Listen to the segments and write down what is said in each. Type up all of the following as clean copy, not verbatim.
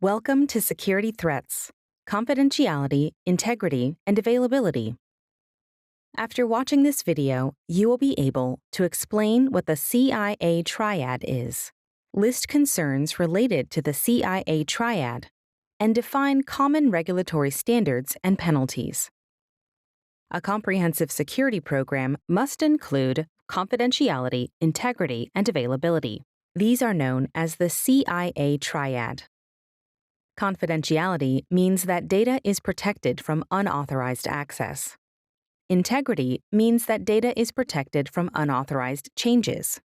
Welcome to Security Threats, Confidentiality, Integrity, and Availability. After watching this video, you will be able to explain what the CIA triad is, list concerns related to the CIA triad, and define common regulatory standards and penalties. A comprehensive security program must include confidentiality, integrity, and availability. These are known as the CIA triad. Confidentiality means that data is protected from unauthorized access. Integrity means that data is protected from unauthorized changes.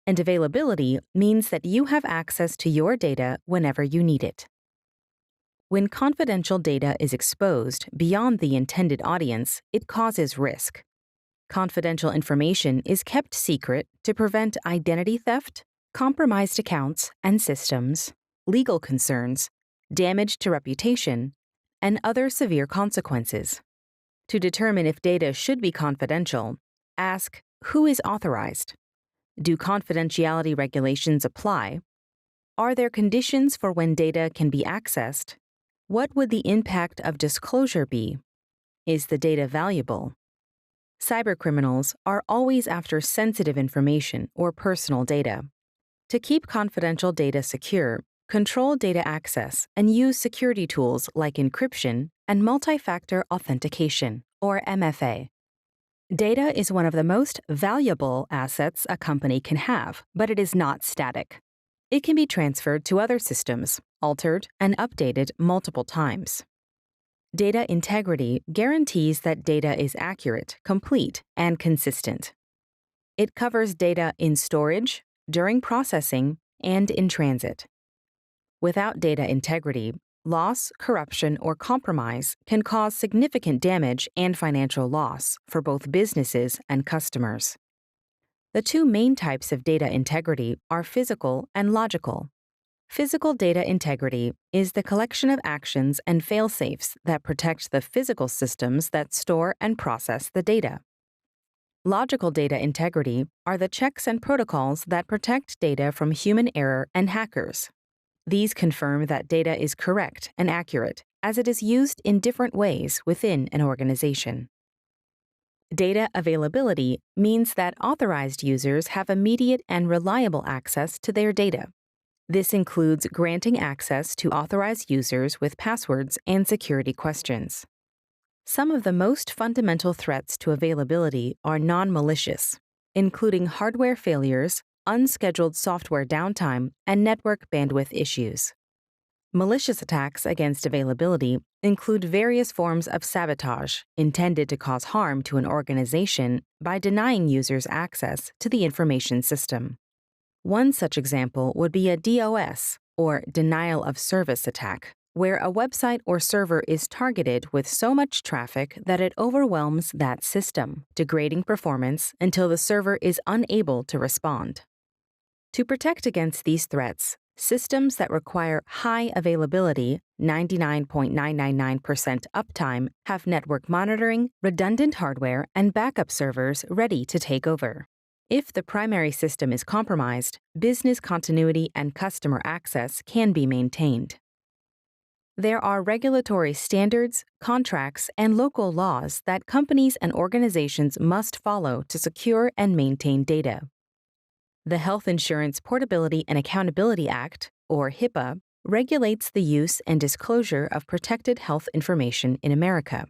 And availability means that you have access to your data whenever you need it. When confidential data is exposed beyond the intended audience, it causes risk. Confidential information is kept secret to prevent identity theft, compromised accounts and systems, legal concerns, damage to reputation, and other severe consequences. To determine if data should be confidential, ask who is authorized? Do confidentiality regulations apply? Are there conditions for when data can be accessed? What would the impact of disclosure be? Is the data valuable? Cybercriminals are always after sensitive information or personal data. To keep confidential data secure, control data access and use security tools like encryption and multi-factor authentication, or MFA. Data is one of the most valuable assets a company can have, but it is not static. It can be transferred to other systems, altered, and updated multiple times. Data integrity guarantees that data is accurate, complete, and consistent. It covers data in storage, during processing, and in transit. Without data integrity, loss, corruption, or compromise can cause significant damage and financial loss for both businesses and customers. The two main types of data integrity are physical and logical. Physical data integrity is the collection of actions and fail-safes that protect the physical systems that store and process the data. Logical data integrity are the checks and protocols that protect data from human error and hackers. These confirm that data is correct and accurate as it is used in different ways within an organization. Data availability means that authorized users have immediate and reliable access to their data. This includes granting access to authorized users with passwords and security questions. Some of the most fundamental threats to availability are non-malicious, including hardware failures, unscheduled software downtime, and network bandwidth issues. Malicious attacks against availability include various forms of sabotage intended to cause harm to an organization by denying users access to the information system. One such example would be a DOS, or denial of service attack, where a website or server is targeted with so much traffic that it overwhelms that system, degrading performance until the server is unable to respond. To protect against these threats, systems that require high availability, 99.999% uptime, have network monitoring, redundant hardware, and backup servers ready to take over. If the primary system is compromised, business continuity and customer access can be maintained. There are regulatory standards, contracts, and local laws that companies and organizations must follow to secure and maintain data. The Health Insurance Portability and Accountability Act, or HIPAA, regulates the use and disclosure of protected health information in America.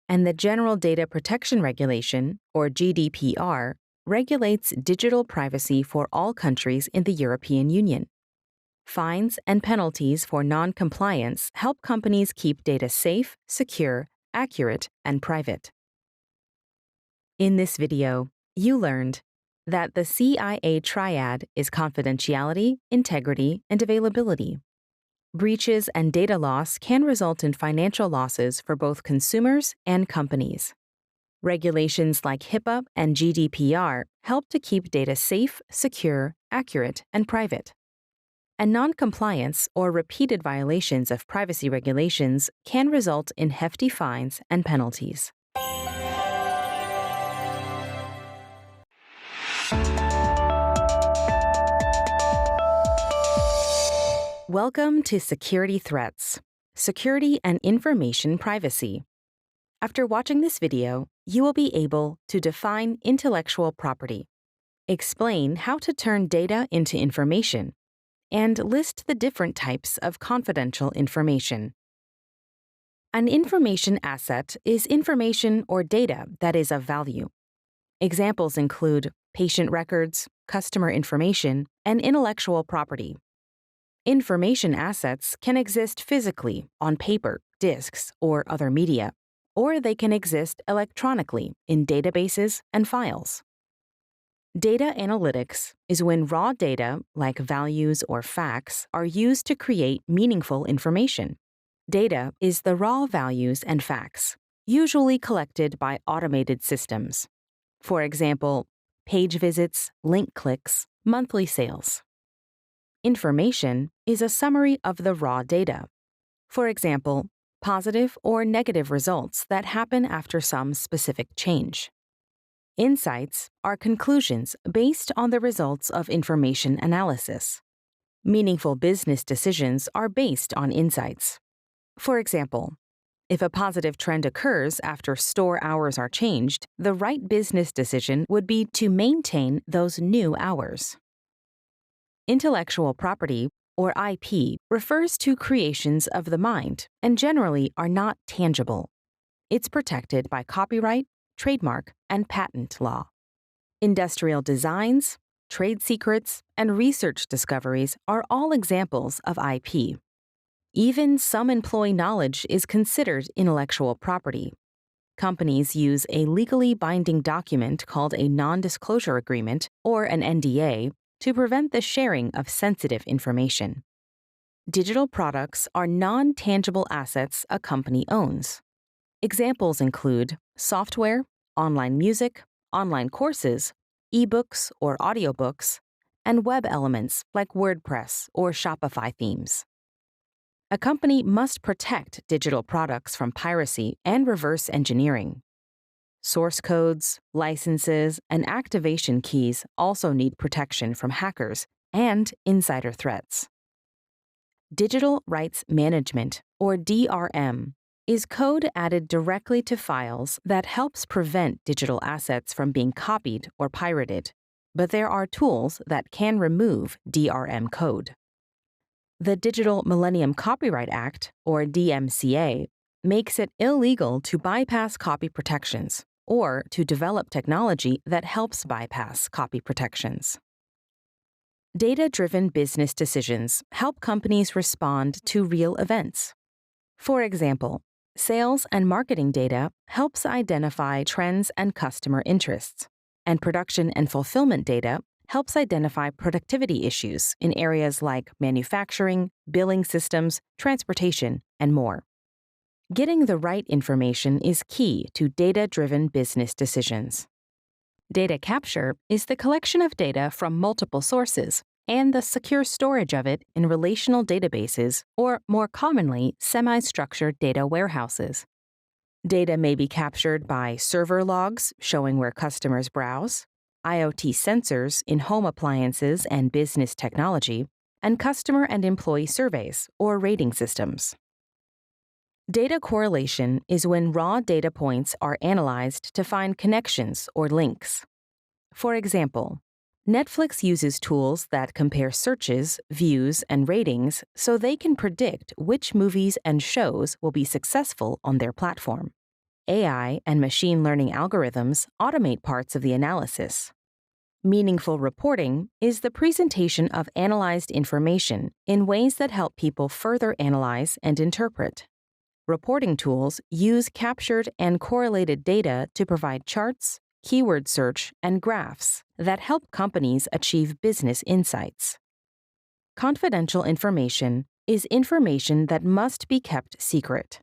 And the General Data Protection Regulation, or GDPR, regulates digital privacy for all countries in the European Union. Fines and penalties for non-compliance help companies keep data safe, secure, accurate, and private. In this video, you learned that the CIA triad is confidentiality, integrity, and availability. Breaches and data loss can result in financial losses for both consumers and companies. Regulations like HIPAA and GDPR help to keep data safe, secure, accurate, and private. And non-compliance or repeated violations of privacy regulations can result in hefty fines and penalties. Welcome to Security Threats, Security and Information Privacy. After watching this video, you will be able to define intellectual property, explain how to turn data into information, and list the different types of confidential information. An information asset is information or data that is of value. Examples include patient records, customer information, and intellectual property. Information assets can exist physically on paper, disks, or other media, or they can exist electronically in databases and files. Data analytics is when raw data, like values or facts, are used to create meaningful information. Data is the raw values and facts, usually collected by automated systems. For example, page visits, link clicks, monthly sales. Information is a summary of the raw data. For example, positive or negative results that happen after some specific change. Insights are conclusions based on the results of information analysis. Meaningful business decisions are based on insights. For example, if a positive trend occurs after store hours are changed, the right business decision would be to maintain those new hours. Intellectual property, or IP, refers to creations of the mind and generally are not tangible. It's protected by copyright, trademark, and patent law. Industrial designs, trade secrets, and research discoveries are all examples of IP. Even some employee knowledge is considered intellectual property. Companies use a legally binding document called a non-disclosure agreement, or an NDA, to prevent the sharing of sensitive information. Digital products are non-tangible assets a company owns. Examples include software, online music, online courses, ebooks or audiobooks, and web elements like WordPress or Shopify themes. A company must protect digital products from piracy and reverse engineering. Source codes, licenses, and activation keys also need protection from hackers and insider threats. Digital Rights Management, or DRM, is code added directly to files that helps prevent digital assets from being copied or pirated, but there are tools that can remove DRM code. The Digital Millennium Copyright Act, or DMCA, makes it illegal to bypass copy protections or to develop technology that helps bypass copy protections. Data-driven business decisions help companies respond to real events. For example, sales and marketing data helps identify trends and customer interests, and production and fulfillment data helps identify productivity issues in areas like manufacturing, billing systems, transportation, and more. Getting the right information is key to data-driven business decisions. Data capture is the collection of data from multiple sources and the secure storage of it in relational databases, or more commonly, semi-structured data warehouses. Data may be captured by server logs showing where customers browse, IoT sensors in home appliances and business technology, and customer and employee surveys or rating systems. Data correlation is when raw data points are analyzed to find connections or links. For example, Netflix uses tools that compare searches, views, and ratings so they can predict which movies and shows will be successful on their platform. AI and machine learning algorithms automate parts of the analysis. Meaningful reporting is the presentation of analyzed information in ways that help people further analyze and interpret. Reporting tools use captured and correlated data to provide charts, keyword search, and graphs that help companies achieve business insights. Confidential information is information that must be kept secret.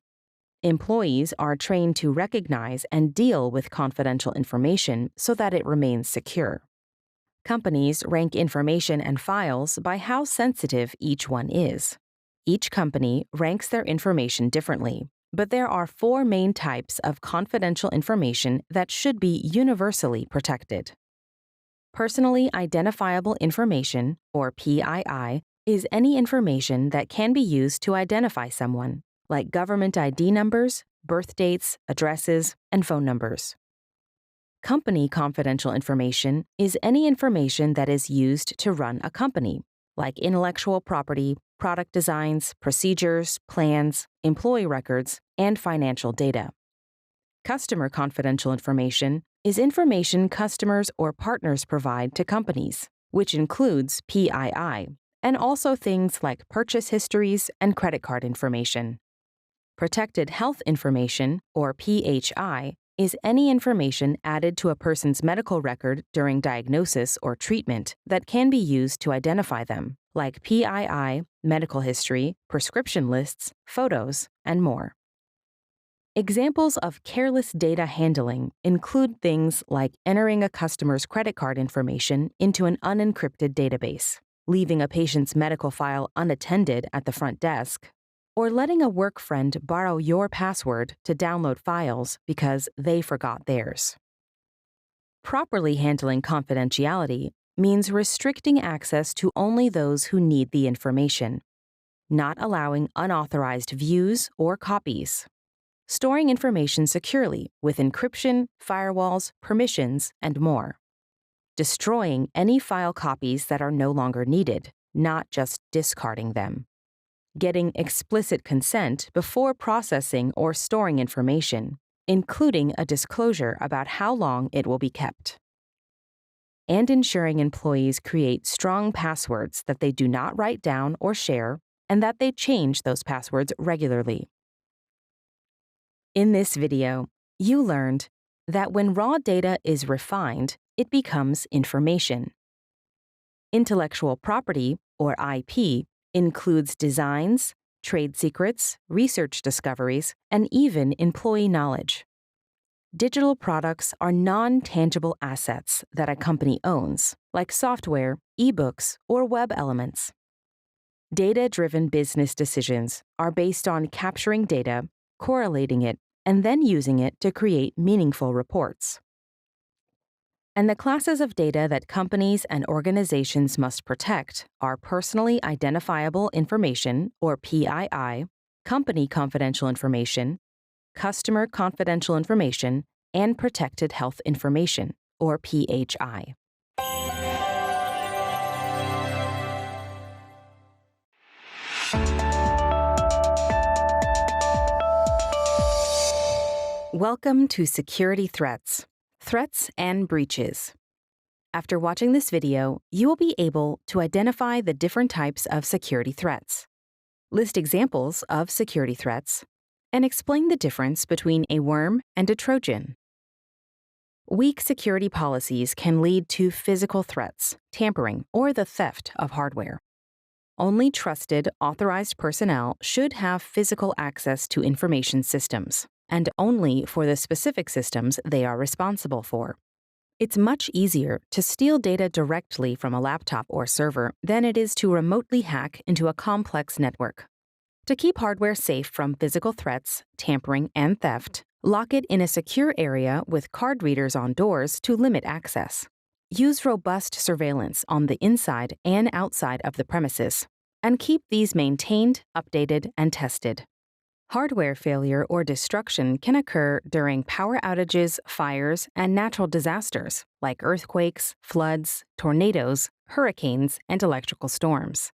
Employees are trained to recognize and deal with confidential information so that it remains secure. Companies rank information and files by how sensitive each one is. Each company ranks their information differently, but there are 4 main types of confidential information that should be universally protected. Personally identifiable information, or PII, is any information that can be used to identify someone, like government ID numbers, birth dates, addresses, and phone numbers. Company confidential information is any information that is used to run a company, like intellectual property, product designs, procedures, plans, employee records, and financial data. Customer confidential information is information customers or partners provide to companies, which includes PII, and also things like purchase histories and credit card information. Protected health information, or PHI, is any information added to a person's medical record during diagnosis or treatment that can be used to identify them, like PII, medical history, prescription lists, photos, and more. Examples of careless data handling include things like entering a customer's credit card information into an unencrypted database, leaving a patient's medical file unattended at the front desk, or letting a work friend borrow your password to download files because they forgot theirs. Properly handling confidentiality means restricting access to only those who need the information, not allowing unauthorized views or copies, storing information securely with encryption, firewalls, permissions, and more, destroying any file copies that are no longer needed, not just discarding them, getting explicit consent before processing or storing information, including a disclosure about how long it will be kept, and ensuring employees create strong passwords that they do not write down or share, and that they change those passwords regularly. In this video, you learned that when raw data is refined, it becomes information. Intellectual property, or IP, includes designs, trade secrets, research discoveries, and even employee knowledge. Digital products are non-tangible assets that a company owns, like software, ebooks, or web elements. Data-driven business decisions are based on capturing data, correlating it, and then using it to create meaningful reports. And the classes of data that companies and organizations must protect are personally identifiable information, or PII, company confidential information, customer confidential information, and protected health information, or PHI. Welcome to Security Threats, Threats and Breaches. After watching this video, you will be able to identify the different types of security threats, list examples of security threats, and explain the difference between a worm and a Trojan. Weak security policies can lead to physical threats, tampering, or the theft of hardware. Only trusted, authorized personnel should have physical access to information systems, and only for the specific systems they are responsible for. It's much easier to steal data directly from a laptop or server than it is to remotely hack into a complex network. To keep hardware safe from physical threats, tampering, and theft, lock it in a secure area with card readers on doors to limit access. Use robust surveillance on the inside and outside of the premises, and keep these maintained, updated, and tested. Hardware failure or destruction can occur during power outages, fires, and natural disasters like earthquakes, floods, tornadoes, hurricanes, and electrical storms.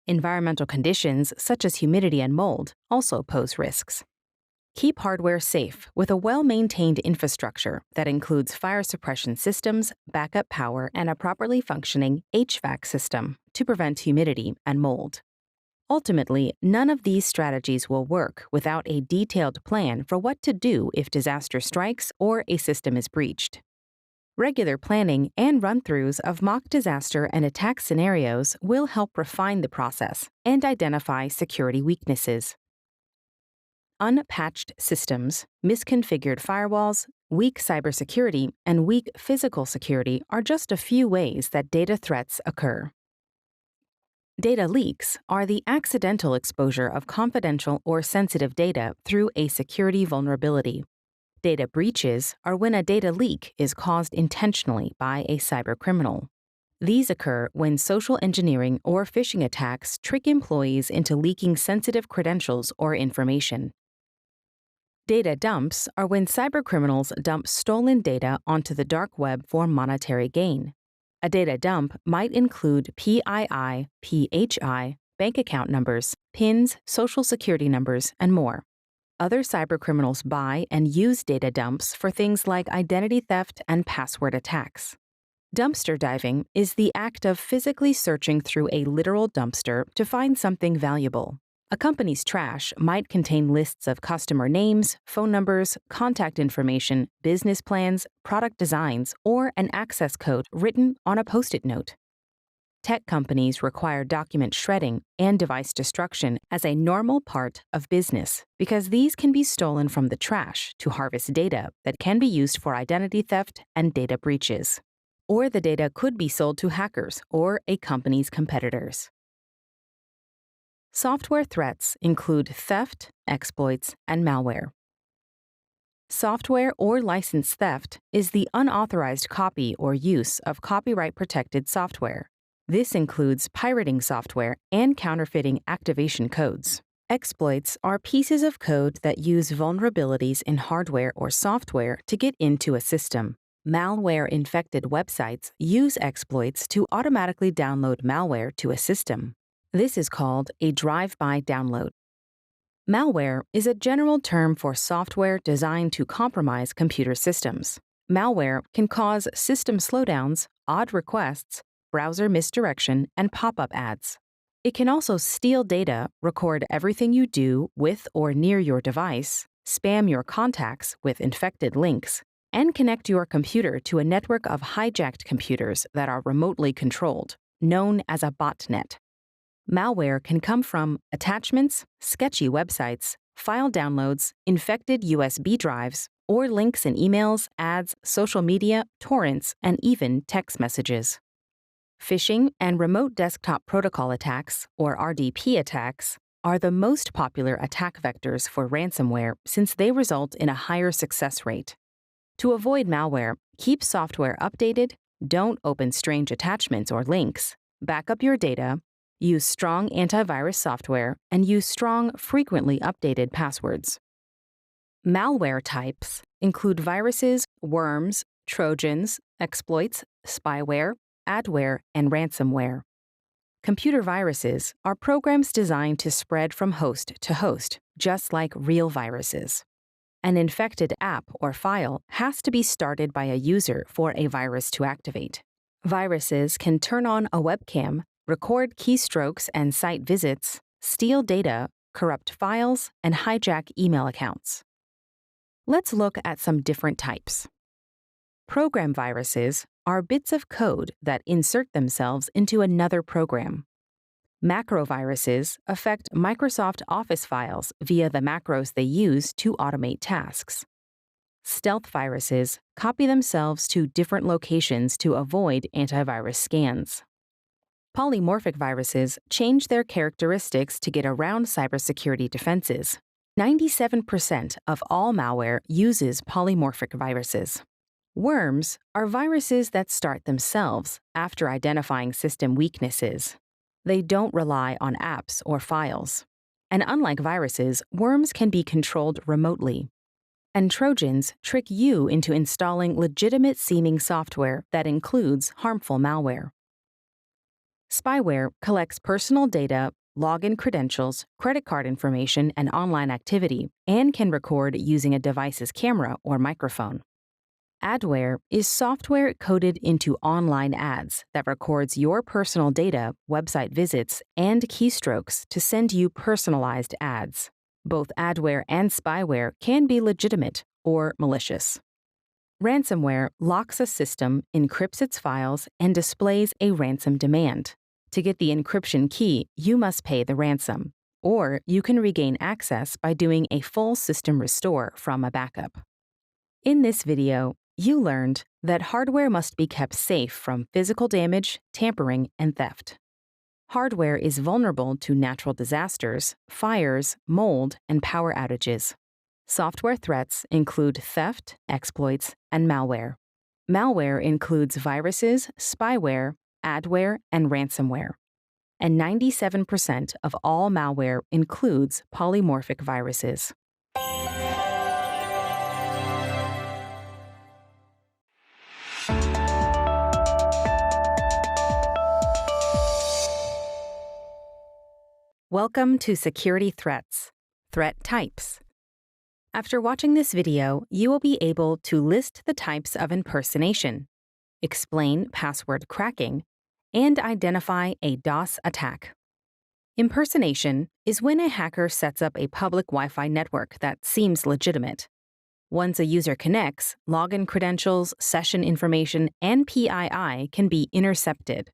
Environmental conditions such as humidity and mold also pose risks. Keep hardware safe with a well-maintained infrastructure that includes fire suppression systems, backup power, and a properly functioning HVAC system to prevent humidity and mold. Ultimately, none of these strategies will work without a detailed plan for what to do if disaster strikes or a system is breached. Regular planning and run-throughs of mock disaster and attack scenarios will help refine the process and identify security weaknesses. Unpatched systems, misconfigured firewalls, weak cybersecurity, and weak physical security are just a few ways that data threats occur. Data leaks are the accidental exposure of confidential or sensitive data through a security vulnerability. Data breaches are when a data leak is caused intentionally by a cybercriminal. These occur when social engineering or phishing attacks trick employees into leaking sensitive credentials or information. Data dumps are when cybercriminals dump stolen data onto the dark web for monetary gain. A data dump might include PII, PHI, bank account numbers, PINs, social security numbers, and more. Other cybercriminals buy and use data dumps for things like identity theft and password attacks. Dumpster diving is the act of physically searching through a literal dumpster to find something valuable. A company's trash might contain lists of customer names, phone numbers, contact information, business plans, product designs, or an access code written on a Post-it note. Tech companies require document shredding and device destruction as a normal part of business because these can be stolen from the trash to harvest data that can be used for identity theft and data breaches. Or the data could be sold to hackers or a company's competitors. Software threats include theft, exploits, and malware. Software or license theft is the unauthorized copy or use of copyright-protected software. This includes pirating software and counterfeiting activation codes. Exploits are pieces of code that use vulnerabilities in hardware or software to get into a system. Malware-infected websites use exploits to automatically download malware to a system. This is called a drive-by download. Malware is a general term for software designed to compromise computer systems. Malware can cause system slowdowns, odd requests, browser misdirection, and pop-up ads. It can also steal data, record everything you do with or near your device, spam your contacts with infected links, and connect your computer to a network of hijacked computers that are remotely controlled, known as a botnet. Malware can come from attachments, sketchy websites, file downloads, infected USB drives, or links in emails, ads, social media, torrents, and even text messages. Phishing and remote desktop protocol attacks, or RDP attacks, are the most popular attack vectors for ransomware since they result in a higher success rate. To avoid malware, keep software updated, don't open strange attachments or links, back up your data, use strong antivirus software, and use strong, frequently updated passwords. Malware types include viruses, worms, trojans, exploits, spyware, adware, and ransomware. Computer viruses are programs designed to spread from host to host, just like real viruses. An infected app or file has to be started by a user for a virus to activate. Viruses can turn on a webcam, record keystrokes and site visits, steal data, corrupt files, and hijack email accounts. Let's look at some different types. Program viruses are bits of code that insert themselves into another program. Macroviruses affect Microsoft Office files via the macros they use to automate tasks. Stealth viruses copy themselves to different locations to avoid antivirus scans. Polymorphic viruses change their characteristics to get around cybersecurity defenses. 97% of all malware uses polymorphic viruses. Worms are viruses that start themselves after identifying system weaknesses. They don't rely on apps or files. And unlike viruses, worms can be controlled remotely. And Trojans trick you into installing legitimate-seeming software that includes harmful malware. Spyware collects personal data, login credentials, credit card information, and online activity, and can record using a device's camera or microphone. Adware is software coded into online ads that records your personal data, website visits, and keystrokes to send you personalized ads. Both adware and spyware can be legitimate or malicious. Ransomware locks a system, encrypts its files, and displays a ransom demand. To get the encryption key, you must pay the ransom, or you can regain access by doing a full system restore from a backup. In this video, you learned that hardware must be kept safe from physical damage, tampering, and theft. Hardware is vulnerable to natural disasters, fires, mold, and power outages. Software threats include theft, exploits, and malware. Malware includes viruses, spyware, adware, and ransomware. And 97% of all malware includes polymorphic viruses. Welcome to Security Threats, Threat Types. After watching this video, you will be able to list the types of impersonation, explain password cracking, and identify a DOS attack. Impersonation is when a hacker sets up a public Wi-Fi network that seems legitimate. Once a user connects, login credentials, session information, and PII can be intercepted.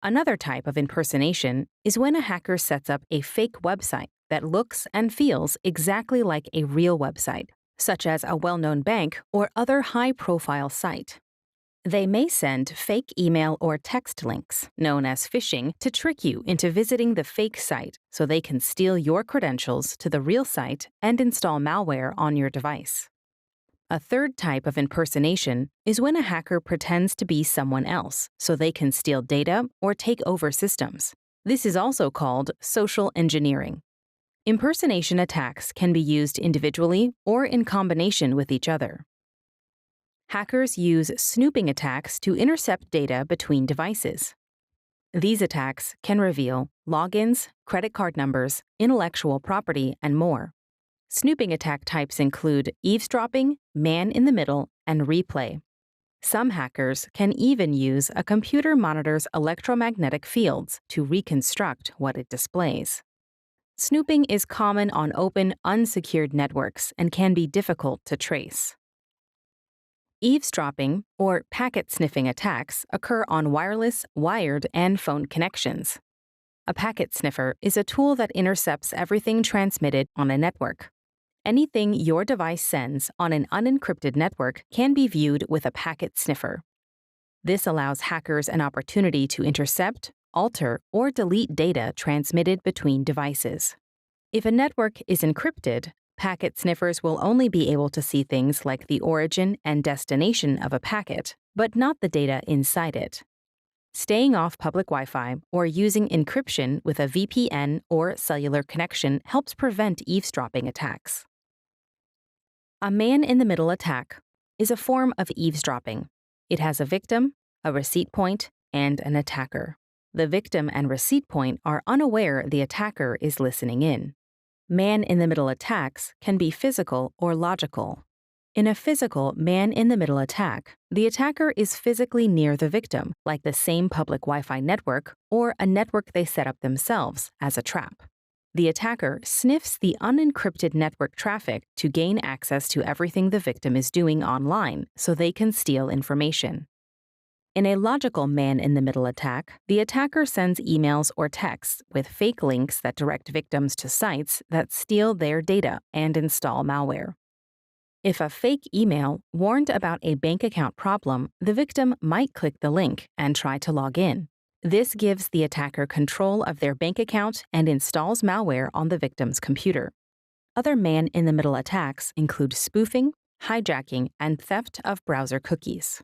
Another type of impersonation is when a hacker sets up a fake website that looks and feels exactly like a real website, such as a well-known bank or other high-profile site. They may send fake email or text links, known as phishing, to trick you into visiting the fake site so they can steal your credentials to the real site and install malware on your device. A third type of impersonation is when a hacker pretends to be someone else so they can steal data or take over systems. This is also called social engineering. Impersonation attacks can be used individually or in combination with each other. Hackers use snooping attacks to intercept data between devices. These attacks can reveal logins, credit card numbers, intellectual property, and more. Snooping attack types include eavesdropping, man-in-the-middle, and replay. Some hackers can even use a computer monitor's electromagnetic fields to reconstruct what it displays. Snooping is common on open, unsecured networks and can be difficult to trace. Eavesdropping, or packet sniffing attacks, occur on wireless, wired, and phone connections. A packet sniffer is a tool that intercepts everything transmitted on a network. Anything your device sends on an unencrypted network can be viewed with a packet sniffer. This allows hackers an opportunity to intercept, alter, or delete data transmitted between devices. If a network is encrypted, packet sniffers will only be able to see things like the origin and destination of a packet, but not the data inside it. Staying off public Wi-Fi or using encryption with a VPN or cellular connection helps prevent eavesdropping attacks. A man-in-the-middle attack is a form of eavesdropping. It has a victim, a receipt point, and an attacker. The victim and receipt point are unaware the attacker is listening in. Man-in-the-middle attacks can be physical or logical. In a physical man-in-the-middle attack, the attacker is physically near the victim, like the same public Wi-Fi network or a network they set up themselves as a trap. The attacker sniffs the unencrypted network traffic to gain access to everything the victim is doing online so they can steal information. In a logical man-in-the-middle attack, the attacker sends emails or texts with fake links that direct victims to sites that steal their data and install malware. If a fake email warned about a bank account problem, the victim might click the link and try to log in. This gives the attacker control of their bank account and installs malware on the victim's computer. Other man-in-the-middle attacks include spoofing, hijacking, and theft of browser cookies.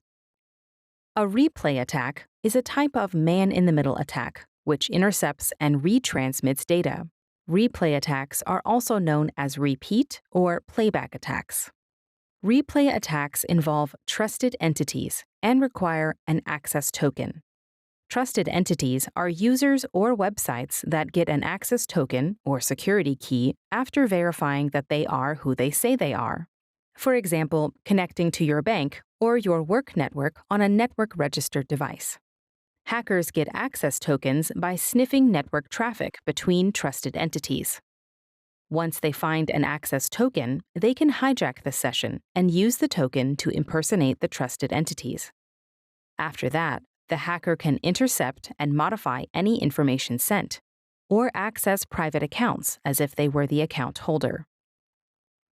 A replay attack is a type of man-in-the-middle attack, which intercepts and retransmits data. Replay attacks are also known as repeat or playback attacks. Replay attacks involve trusted entities and require an access token. Trusted entities are users or websites that get an access token or security key after verifying that they are who they say they are. For example, connecting to your bank or your work network on a network-registered device. Hackers get access tokens by sniffing network traffic between trusted entities. Once they find an access token, they can hijack the session and use the token to impersonate the trusted entities. After that, the hacker can intercept and modify any information sent, or access private accounts as if they were the account holder.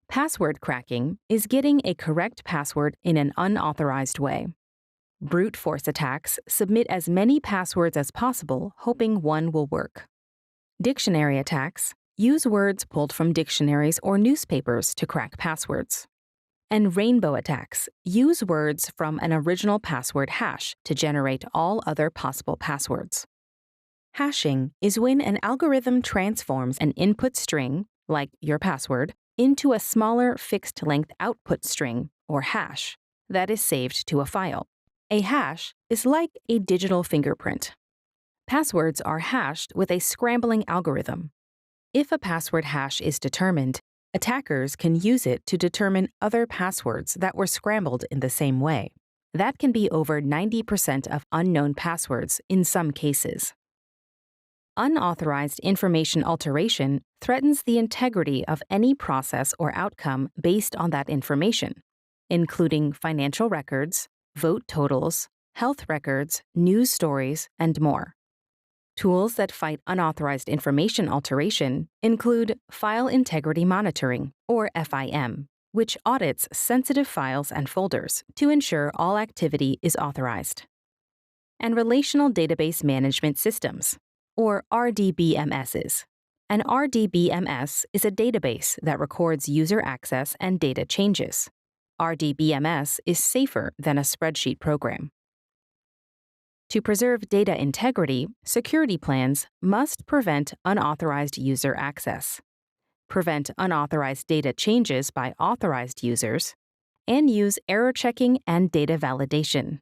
Password cracking is getting a correct password in an unauthorized way. Brute force attacks submit as many passwords as possible, hoping one will work. Dictionary attacks use words pulled from dictionaries or newspapers to crack passwords. And rainbow attacks use words from an original password hash to generate all other possible passwords. Hashing is when an algorithm transforms an input string, like your password, into a smaller fixed-length output string, or hash, that is saved to a file. A hash is like a digital fingerprint. Passwords are hashed with a scrambling algorithm. If a password hash is determined, attackers can use it to determine other passwords that were scrambled in the same way. That can be over 90% of unknown passwords in some cases. Unauthorized information alteration threatens the integrity of any process or outcome based on that information, including financial records, vote totals, health records, news stories, and more. Tools that fight unauthorized information alteration include File Integrity Monitoring, or FIM, which audits sensitive files and folders to ensure all activity is authorized, and Relational Database Management Systems, or RDBMSs. An RDBMS is a database that records user access and data changes. RDBMS is safer than a spreadsheet program. To preserve data integrity, security plans must prevent unauthorized user access, prevent unauthorized data changes by authorized users, and use error checking and data validation.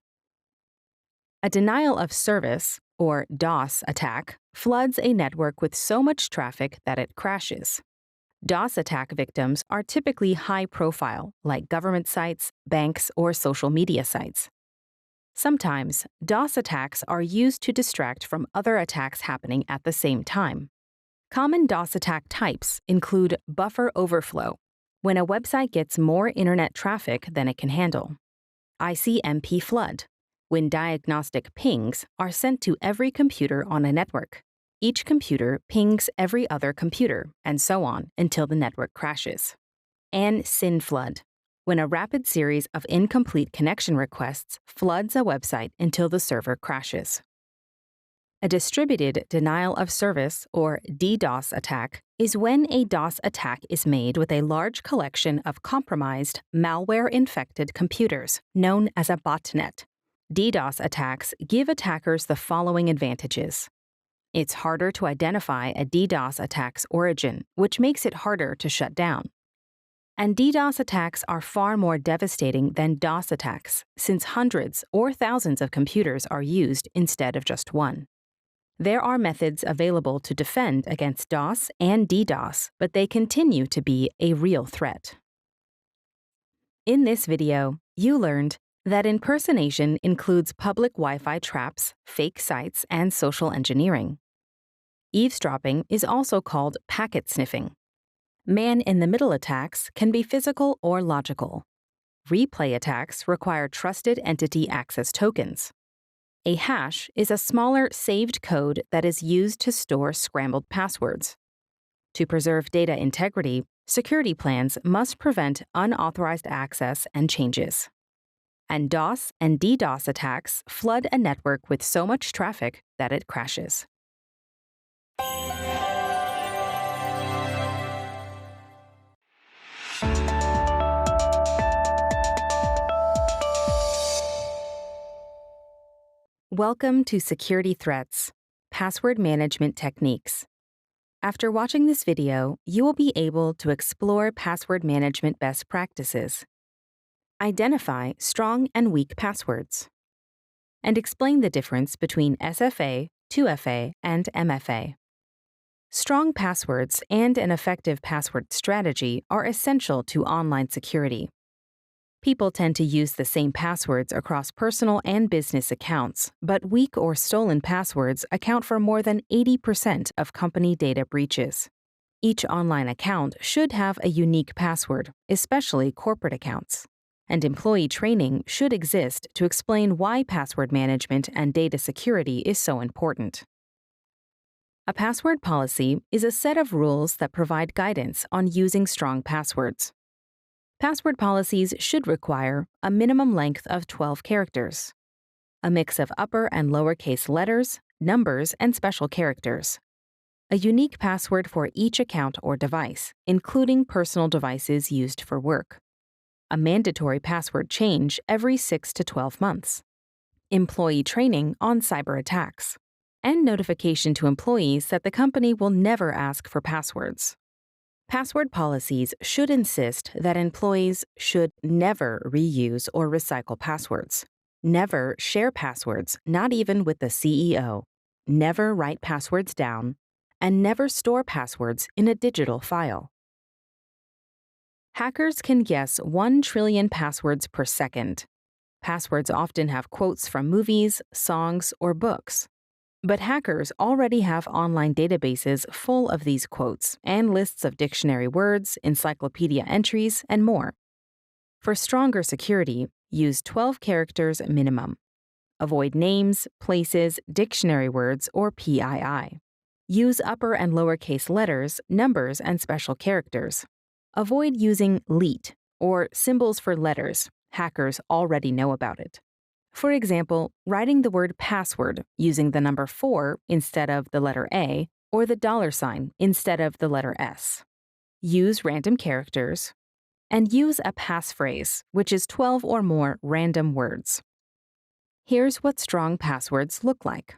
A denial of service, or DOS attack, floods a network with so much traffic that it crashes. DOS attack victims are typically high profile, like government sites, banks, or social media sites. Sometimes, DOS attacks are used to distract from other attacks happening at the same time. Common DOS attack types include buffer overflow, when a website gets more internet traffic than it can handle. ICMP flood, when diagnostic pings are sent to every computer on a network. Each computer pings every other computer, and so on until the network crashes. And SYN flood, when a rapid series of incomplete connection requests floods a website until the server crashes. A distributed denial of service, or DDoS attack, is when a DOS attack is made with a large collection of compromised, malware-infected computers, known as a botnet. DDoS attacks give attackers the following advantages. It's harder to identify a DDoS attack's origin, which makes it harder to shut down. And DDoS attacks are far more devastating than DOS attacks, since hundreds or thousands of computers are used instead of just one. There are methods available to defend against DOS and DDoS, but they continue to be a real threat. In this video, you learned that impersonation includes public Wi-Fi traps, fake sites, and social engineering. Eavesdropping is also called packet sniffing. Man-in-the-middle attacks can be physical or logical. Replay attacks require trusted entity access tokens. A hash is a smaller saved code that is used to store scrambled passwords. To preserve data integrity, security plans must prevent unauthorized access and changes. And DOS and DDoS attacks flood a network with so much traffic that it crashes. Welcome to Security Threats, Password Management Techniques. After watching this video, you will be able to explore password management best practices, identify strong and weak passwords, and explain the difference between SFA, 2FA, and MFA. Strong passwords and an effective password strategy are essential to online security. People tend to use the same passwords across personal and business accounts, but weak or stolen passwords account for more than 80% of company data breaches. Each online account should have a unique password, especially corporate accounts. And employee training should exist to explain why password management and data security is so important. A password policy is a set of rules that provide guidance on using strong passwords. Password policies should require a minimum length of 12 characters, a mix of upper and lowercase letters, numbers, and special characters, a unique password for each account or device, including personal devices used for work, a mandatory password change every 6 to 12 months, employee training on cyber attacks, and notification to employees that the company will never ask for passwords. Password policies should insist that employees should never reuse or recycle passwords, never share passwords, not even with the CEO, never write passwords down, and never store passwords in a digital file. Hackers can guess 1 trillion passwords per second. Passwords often have quotes from movies, songs, or books. But hackers already have online databases full of these quotes and lists of dictionary words, encyclopedia entries, and more. For stronger security, use 12 characters minimum. Avoid names, places, dictionary words, or PII. Use upper and lowercase letters, numbers, and special characters. Avoid using leet, or symbols for letters. Hackers already know about it. For example, writing the word password using the number 4 instead of the letter A, or the $ instead of the letter S. Use random characters, and use a passphrase, which is 12 or more random words. Here's what strong passwords look like.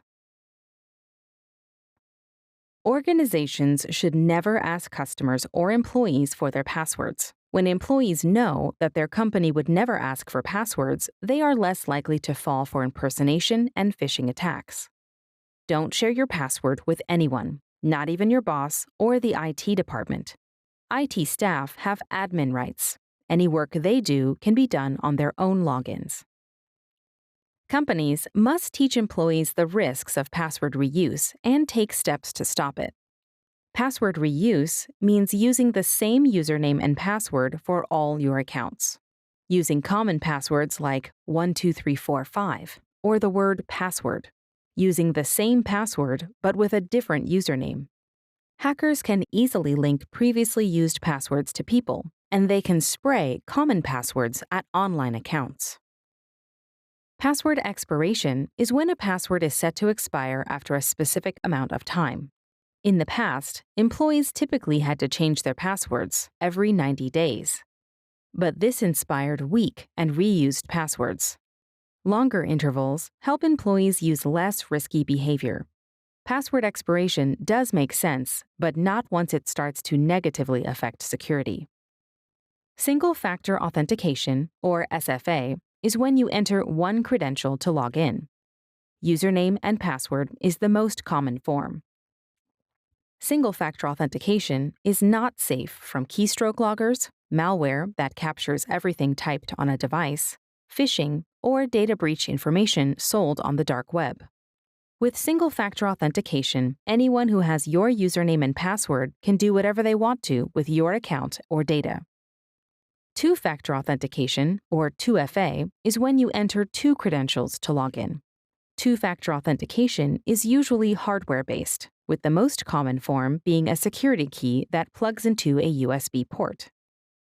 Organizations should never ask customers or employees for their passwords. When employees know that their company would never ask for passwords, they are less likely to fall for impersonation and phishing attacks. Don't share your password with anyone, not even your boss or the IT department. IT staff have admin rights. Any work they do can be done on their own logins. Companies must teach employees the risks of password reuse and take steps to stop it. Password reuse means using the same username and password for all your accounts. Using common passwords like 12345 or the word password. Using the same password but with a different username. Hackers can easily link previously used passwords to people, and they can spray common passwords at online accounts. Password expiration is when a password is set to expire after a specific amount of time. In the past, employees typically had to change their passwords every 90 days. But this inspired weak and reused passwords. Longer intervals help employees use less risky behavior. Password expiration does make sense, but not once it starts to negatively affect security. Single-factor authentication, or SFA, is when you enter one credential to log in. Username and password is the most common form. Single-factor authentication is not safe from keystroke loggers, malware that captures everything typed on a device, phishing, or data breach information sold on the dark web. With single-factor authentication, anyone who has your username and password can do whatever they want to with your account or data. Two-factor authentication, or 2FA, is when you enter 2 credentials to log in. Two-factor authentication is usually hardware-based, with the most common form being a security key that plugs into a USB port.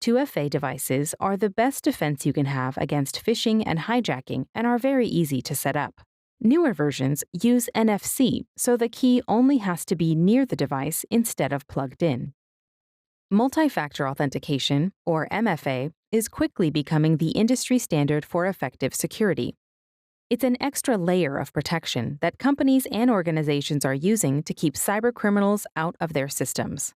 2FA devices are the best defense you can have against phishing and hijacking and are very easy to set up. Newer versions use NFC, so the key only has to be near the device instead of plugged in. Multi-factor authentication, or MFA, is quickly becoming the industry standard for effective security. It's an extra layer of protection that companies and organizations are using to keep cybercriminals out of their systems.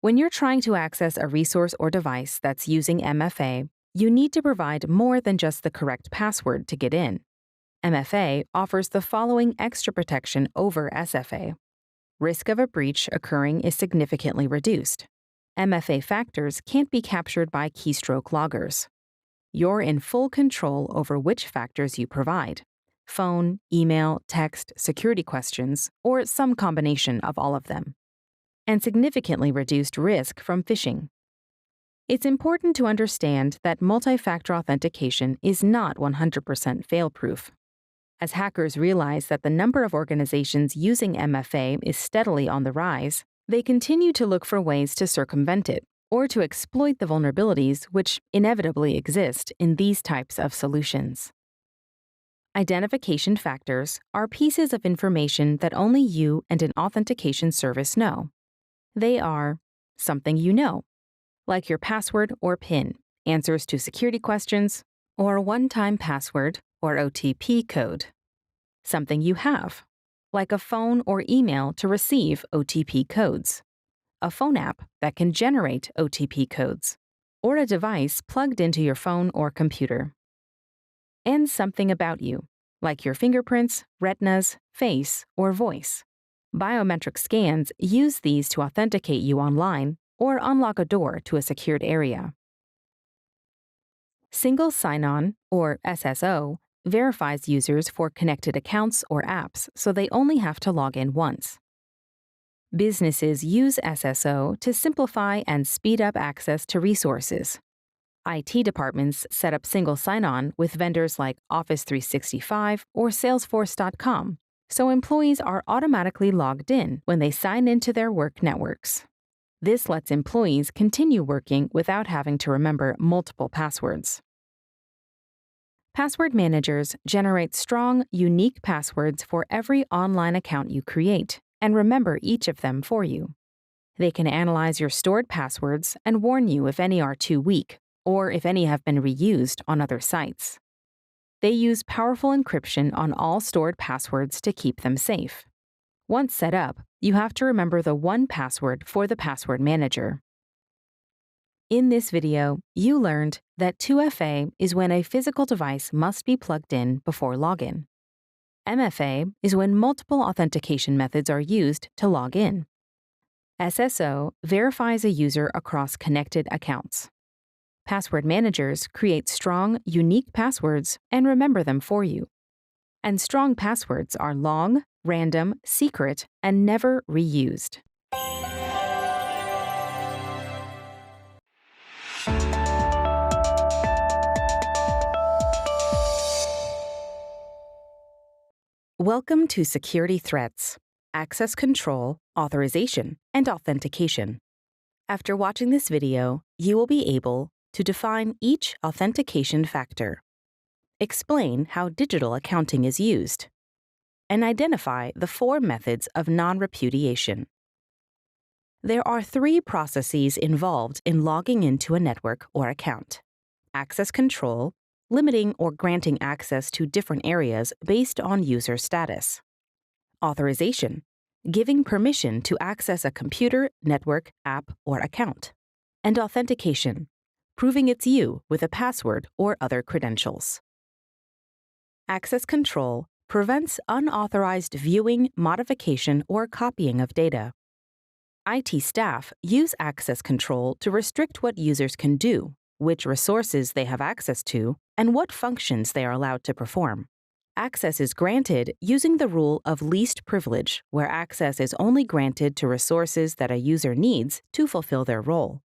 When you're trying to access a resource or device that's using MFA, you need to provide more than just the correct password to get in. MFA offers the following extra protection over SFA. Risk of a breach occurring is significantly reduced. MFA factors can't be captured by keystroke loggers. You're in full control over which factors you provide: phone, email, text, security questions, or some combination of all of them. And significantly reduced risk from phishing. It's important to understand that multi-factor authentication is not 100% fail-proof. As hackers realize that the number of organizations using MFA is steadily on the rise, they continue to look for ways to circumvent it or to exploit the vulnerabilities which inevitably exist in these types of solutions. Identification factors are pieces of information that only you and an authentication service know. They are something you know, like your password or PIN, answers to security questions, or a one-time password or OTP code. Something you have, like a phone or email to receive OTP codes, a phone app that can generate OTP codes, or a device plugged into your phone or computer. And something about you, like your fingerprints, retinas, face, or voice. Biometric scans use these to authenticate you online or unlock a door to a secured area. Single sign-on, or SSO, verifies users for connected accounts or apps so they only have to log in once. Businesses use SSO to simplify and speed up access to resources. IT departments set up single sign-on with vendors like Office 365 or Salesforce.com, so employees are automatically logged in when they sign into their work networks. This lets employees continue working without having to remember multiple passwords. Password managers generate strong, unique passwords for every online account you create and remember each of them for you. They can analyze your stored passwords and warn you if any are too weak or if any have been reused on other sites. They use powerful encryption on all stored passwords to keep them safe. Once set up, you have to remember the one password for the password manager. In this video, you learned that 2FA is when a physical device must be plugged in before login. MFA is when multiple authentication methods are used to log in. SSO verifies a user across connected accounts. Password managers create strong, unique passwords and remember them for you. And strong passwords are long, random, secret, and never reused. Welcome to Security Threats, Access Control, Authorization, and Authentication. After watching this video, you will be able to define each authentication factor, explain how digital accounting is used, and identify the 4 methods of non-repudiation. There are 3 processes involved in logging into a network or account: access control, limiting or granting access to different areas based on user status; authorization, giving permission to access a computer, network, app, or account; and authentication, proving it's you with a password or other credentials. Access control prevents unauthorized viewing, modification, or copying of data. IT staff use access control to restrict what users can do, which resources they have access to, and what functions they are allowed to perform. Access is granted using the rule of least privilege, where access is only granted to resources that a user needs to fulfill their role.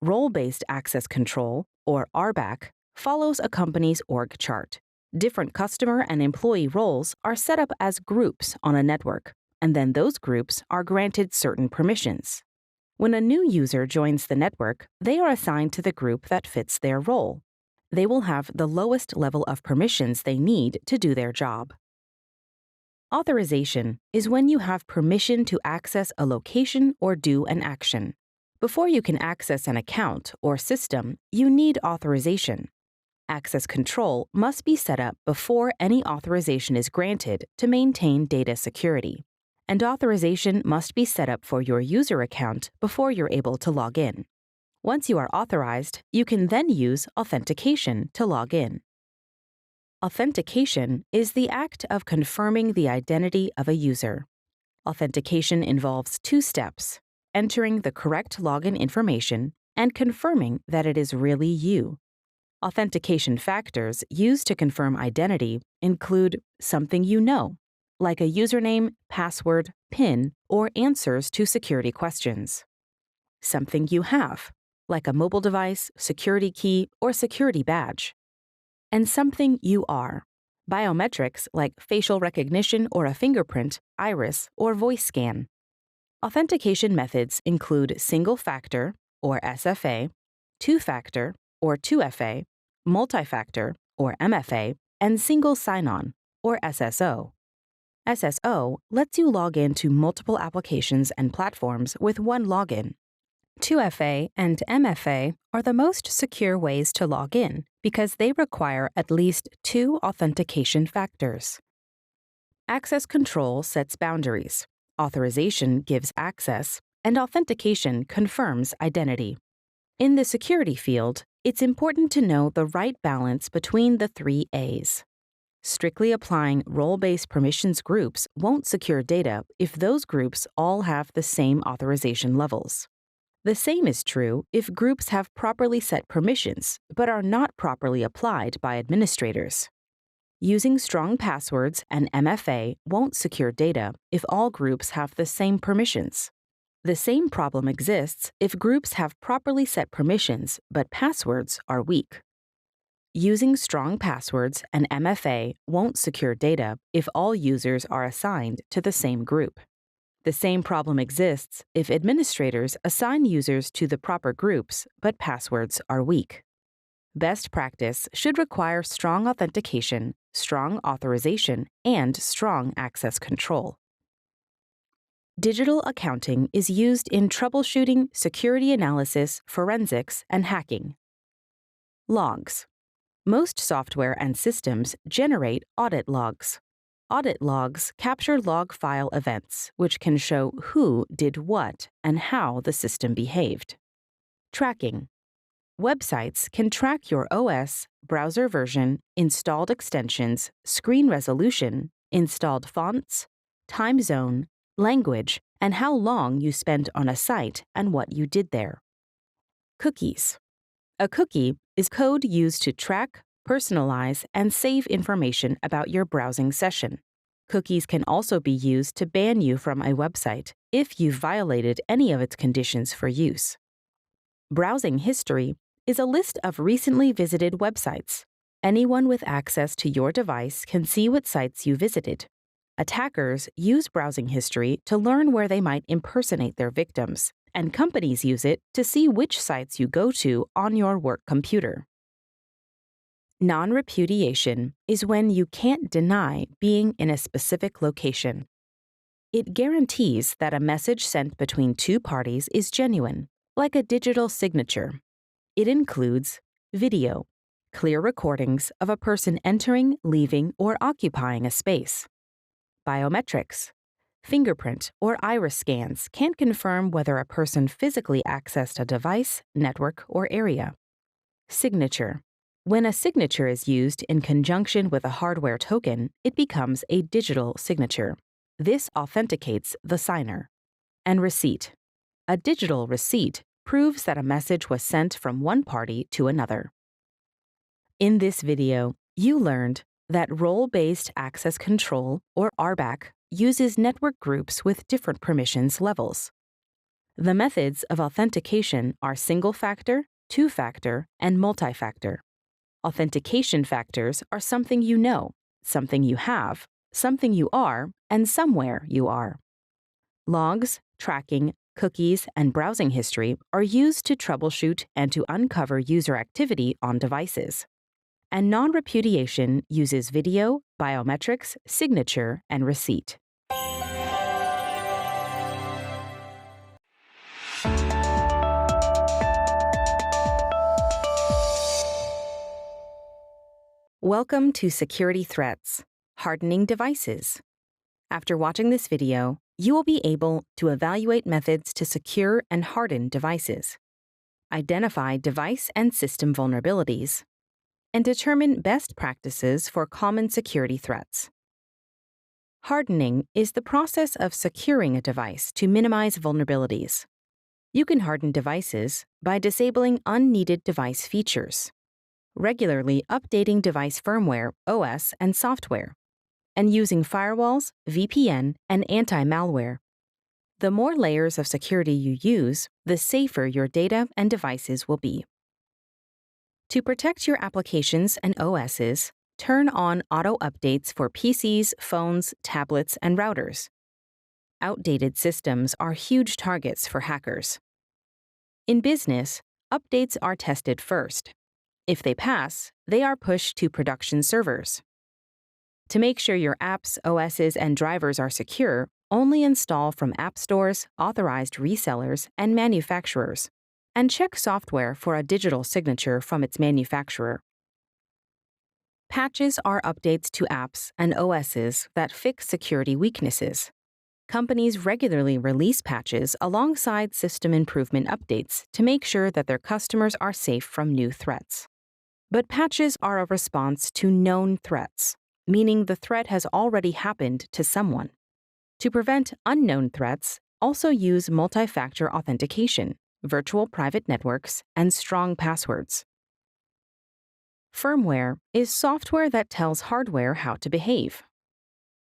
Role-based access control, or RBAC, follows a company's org chart. Different customer and employee roles are set up as groups on a network, and then those groups are granted certain permissions. When a new user joins the network, they are assigned to the group that fits their role. They will have the lowest level of permissions they need to do their job. Authorization is when you have permission to access a location or do an action. Before you can access an account or system, you need authorization. Access control must be set up before any authorization is granted to maintain data security. And authorization must be set up for your user account before you're able to log in. Once you are authorized, you can then use authentication to log in. Authentication is the act of confirming the identity of a user. Authentication involves 2 steps: entering the correct login information and confirming that it is really you. Authentication factors used to confirm identity include something you know, like a username, password, PIN, or answers to security questions. Something you have, like a mobile device, security key, or security badge. And something you are, biometrics like facial recognition or a fingerprint, iris, or voice scan. Authentication methods include single-factor, or SFA, two-factor, or 2FA, multi-factor, or MFA, and single sign-on, or SSO. SSO lets you log into multiple applications and platforms with one login. 2FA and MFA are the most secure ways to log in because they require at least two authentication factors. Access control sets boundaries, authorization gives access, and authentication confirms identity. In the security field, it's important to know the right balance between the three A's. Strictly applying role-based permissions groups won't secure data if those groups all have the same authorization levels. The same is true if groups have properly set permissions but are not properly applied by administrators. Using strong passwords and MFA won't secure data if all groups have the same permissions. The same problem exists if groups have properly set permissions but passwords are weak. Using strong passwords and MFA won't secure data if all users are assigned to the same group. The same problem exists if administrators assign users to the proper groups but passwords are weak. Best practice should require strong authentication, strong authorization, and strong access control. Digital accounting is used in troubleshooting, security analysis, forensics, and hacking. Logs. Most software and systems generate audit logs. Audit logs capture log file events, which can show who did what and how the system behaved. Tracking. Websites can track your OS, browser version, installed extensions, screen resolution, installed fonts, time zone, language, and how long you spent on a site and what you did there. Cookies. A cookie is code used to track, personalize, and save information about your browsing session. Cookies can also be used to ban you from a website if you've violated any of its conditions for use. Browsing history is a list of recently visited websites. Anyone with access to your device can see what sites you visited. Attackers use browsing history to learn where they might impersonate their victims, and companies use it to see which sites you go to on your work computer. Non-repudiation is when you can't deny being in a specific location. It guarantees that a message sent between two parties is genuine, like a digital signature. It includes video, clear recordings of a person entering, leaving, or occupying a space. Biometrics. Fingerprint or iris scans can't confirm whether a person physically accessed a device, network, or area. Signature. When a signature is used in conjunction with a hardware token, it becomes a digital signature. This authenticates the signer. And receipt. A digital receipt proves that a message was sent from one party to another. In this video, you learned that role-based access control, or RBAC, uses network groups with different permissions levels. The methods of authentication are single-factor, two-factor, and multi-factor. Authentication factors are something you know, something you have, something you are, and somewhere you are. Logs, tracking, cookies, and browsing history are used to troubleshoot and to uncover user activity on devices. And non-repudiation uses video, biometrics, signature, and receipt. Welcome to Security Threats, Hardening Devices. After watching this video, you will be able to evaluate methods to secure and harden devices, identify device and system vulnerabilities, and determine best practices for common security threats. Hardening is the process of securing a device to minimize vulnerabilities. You can harden devices by disabling unneeded device features, regularly updating device firmware, OS, and software, and using firewalls, VPN, and anti-malware. The more layers of security you use, the safer your data and devices will be. To protect your applications and OSs, turn on auto updates for PCs, phones, tablets, and routers. Outdated systems are huge targets for hackers. In business, updates are tested first. If they pass, they are pushed to production servers. To make sure your apps, OSs, and drivers are secure, only install from app stores, authorized resellers, and manufacturers, and check software for a digital signature from its manufacturer. Patches are updates to apps and OSs that fix security weaknesses. Companies regularly release patches alongside system improvement updates to make sure that their customers are safe from new threats. But patches are a response to known threats, meaning the threat has already happened to someone. To prevent unknown threats, also use multi-factor authentication, virtual private networks, and strong passwords. Firmware is software that tells hardware how to behave.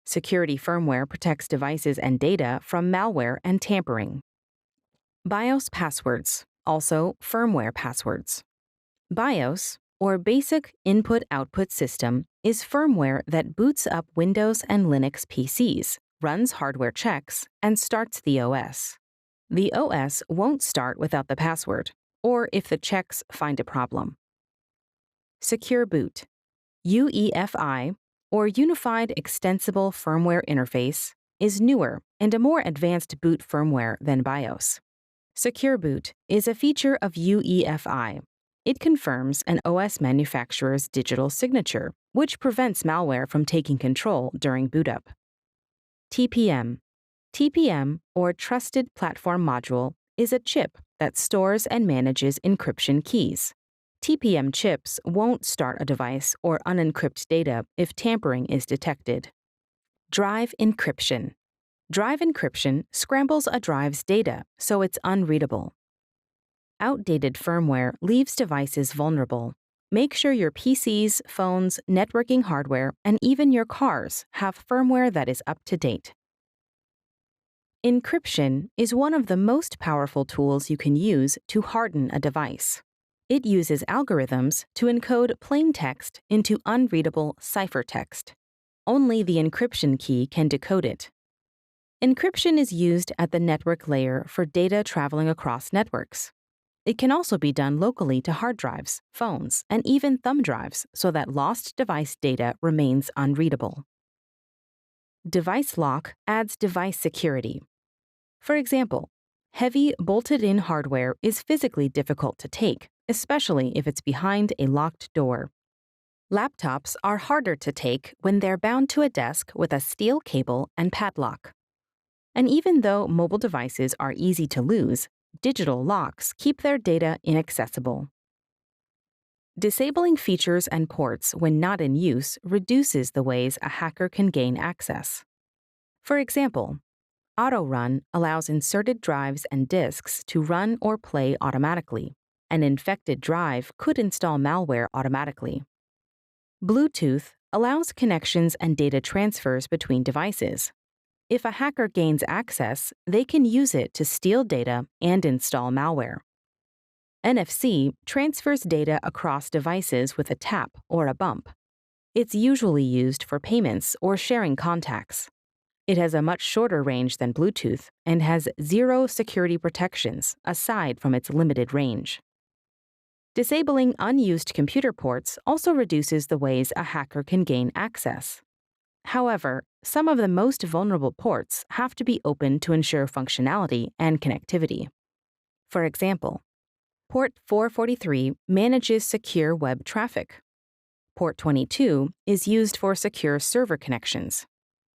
Security firmware protects devices and data from malware and tampering. BIOS passwords, also firmware passwords. BIOS, or Basic Input-Output System, is firmware that boots up Windows and Linux PCs, runs hardware checks, and starts the OS. The OS won't start without the password, or if the checks find a problem. Secure Boot, UEFI, or Unified Extensible Firmware Interface, is newer and a more advanced boot firmware than BIOS. Secure Boot is a feature of UEFI. It confirms an OS manufacturer's digital signature, which prevents malware from taking control during boot up. TPM. TPM, or Trusted Platform Module, is a chip that stores and manages encryption keys. TPM chips won't start a device or unencrypt data if tampering is detected. Drive encryption. Drive encryption scrambles a drive's data so it's unreadable. Outdated firmware leaves devices vulnerable. Make sure your PCs, phones, networking hardware, and even your cars have firmware that is up to date. Encryption is one of the most powerful tools you can use to harden a device. It uses algorithms to encode plain text into unreadable ciphertext. Only the encryption key can decode it. Encryption is used at the network layer for data traveling across networks. It can also be done locally to hard drives, phones, and even thumb drives so that lost device data remains unreadable. Device lock adds device security. For example, heavy, bolted-in hardware is physically difficult to take, especially if it's behind a locked door. Laptops are harder to take when they're bound to a desk with a steel cable and padlock. And even though mobile devices are easy to lose, digital locks keep their data inaccessible. Disabling features and ports when not in use reduces the ways a hacker can gain access. For example, Auto Run allows inserted drives and disks to run or play automatically. An infected drive could install malware automatically. Bluetooth allows connections and data transfers between devices. If a hacker gains access, they can use it to steal data and install malware. NFC transfers data across devices with a tap or a bump. It's usually used for payments or sharing contacts. It has a much shorter range than Bluetooth and has zero security protections aside from its limited range. Disabling unused computer ports also reduces the ways a hacker can gain access. However, some of the most vulnerable ports have to be open to ensure functionality and connectivity. For example, Port 443 manages secure web traffic. Port 22 is used for secure server connections.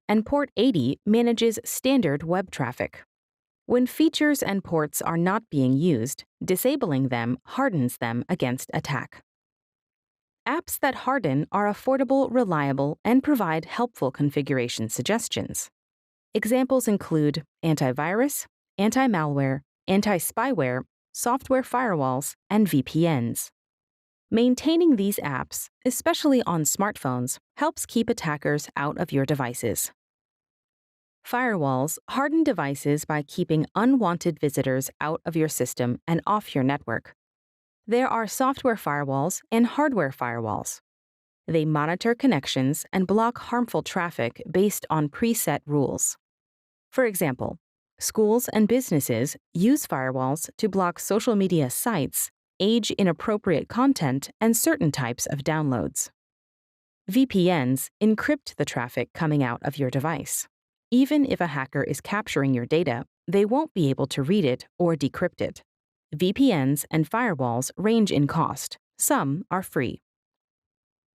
And Port 80 manages standard web traffic. When features and ports are not being used, disabling them hardens them against attack. Apps that harden are affordable, reliable, and provide helpful configuration suggestions. Examples include antivirus, anti-malware, anti-spyware, software firewalls, and VPNs. Maintaining these apps, especially on smartphones, helps keep attackers out of your devices. Firewalls harden devices by keeping unwanted visitors out of your system and off your network. There are software firewalls and hardware firewalls. They monitor connections and block harmful traffic based on preset rules. For example, schools and businesses use firewalls to block social media sites, age-inappropriate content, and certain types of downloads. VPNs encrypt the traffic coming out of your device. Even if a hacker is capturing your data, they won't be able to read it or decrypt it. VPNs and firewalls range in cost. Some are free.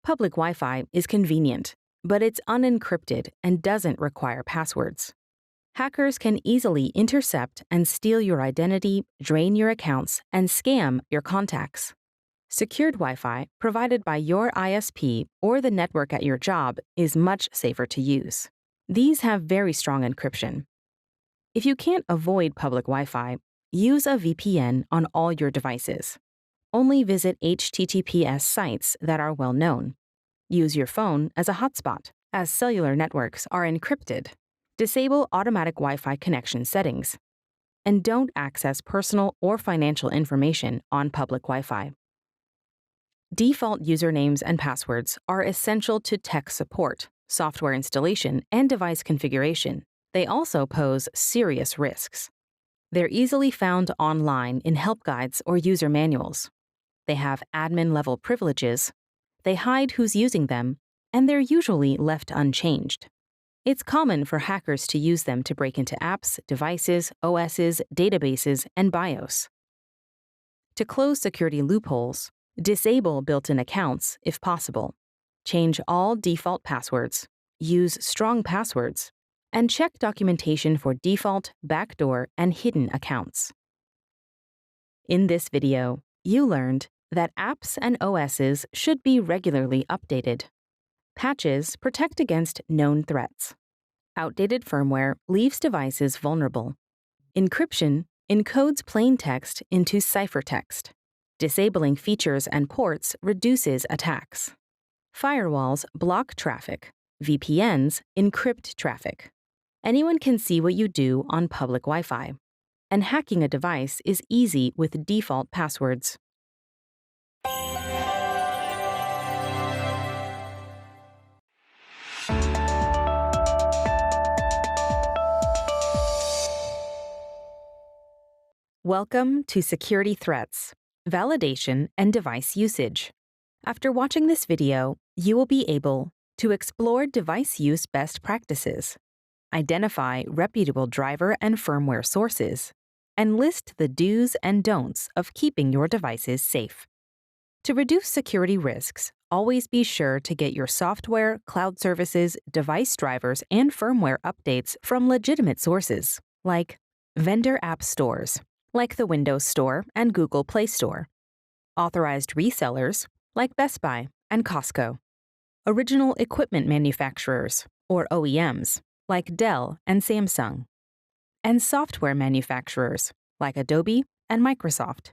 Public Wi-Fi is convenient, but it's unencrypted and doesn't require passwords. Hackers can easily intercept and steal your identity, drain your accounts, and scam your contacts. Secured Wi-Fi, provided by your ISP or the network at your job, is much safer to use. These have very strong encryption. If you can't avoid public Wi-Fi, use a VPN on all your devices. Only visit HTTPS sites that are well known. Use your phone as a hotspot, as cellular networks are encrypted. Disable automatic Wi-Fi connection settings. And don't access personal or financial information on public Wi-Fi. Default usernames and passwords are essential to tech support, software installation, and device configuration. They also pose serious risks. They're easily found online in help guides or user manuals. They have admin-level privileges. They hide who's using them, and they're usually left unchanged. It's common for hackers to use them to break into apps, devices, OSs, databases, and BIOS. To close security loopholes, disable built-in accounts if possible. Change all default passwords. Use strong passwords. And check documentation for default, backdoor, and hidden accounts. In this video, you learned that apps and OSs should be regularly updated. Patches protect against known threats. Outdated firmware leaves devices vulnerable. Encryption encodes plain text into ciphertext. Disabling features and ports reduces attacks. Firewalls block traffic. VPNs encrypt traffic. Anyone can see what you do on public Wi-Fi. And hacking a device is easy with default passwords. Welcome to Security Threats, Validation, and Device Usage. After watching this video, you will be able to explore device use best practices, identify reputable driver and firmware sources, and list the do's and don'ts of keeping your devices safe. To reduce security risks, always be sure to get your software, cloud services, device drivers, and firmware updates from legitimate sources, like vendor app stores, like the Windows Store and Google Play Store, authorized resellers, like Best Buy and Costco, original equipment manufacturers, or OEMs, like Dell and Samsung, and software manufacturers, like Adobe and Microsoft.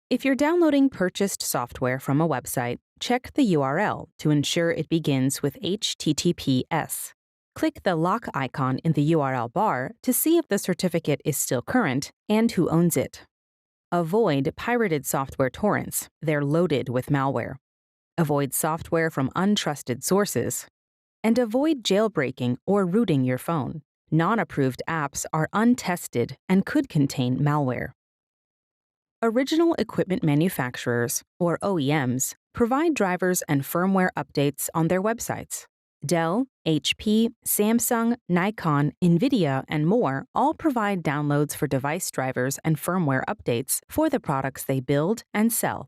If you're downloading purchased software from a website, check the URL to ensure it begins with HTTPS. Click the lock icon in the URL bar to see if the certificate is still current and who owns it. Avoid pirated software torrents. They're loaded with malware. Avoid software from untrusted sources. And avoid jailbreaking or rooting your phone. Non-approved apps are untested and could contain malware. Original equipment manufacturers, or OEMs, provide drivers and firmware updates on their websites. Dell, HP, Samsung, Nikon, NVIDIA, and more all provide downloads for device drivers and firmware updates for the products they build and sell.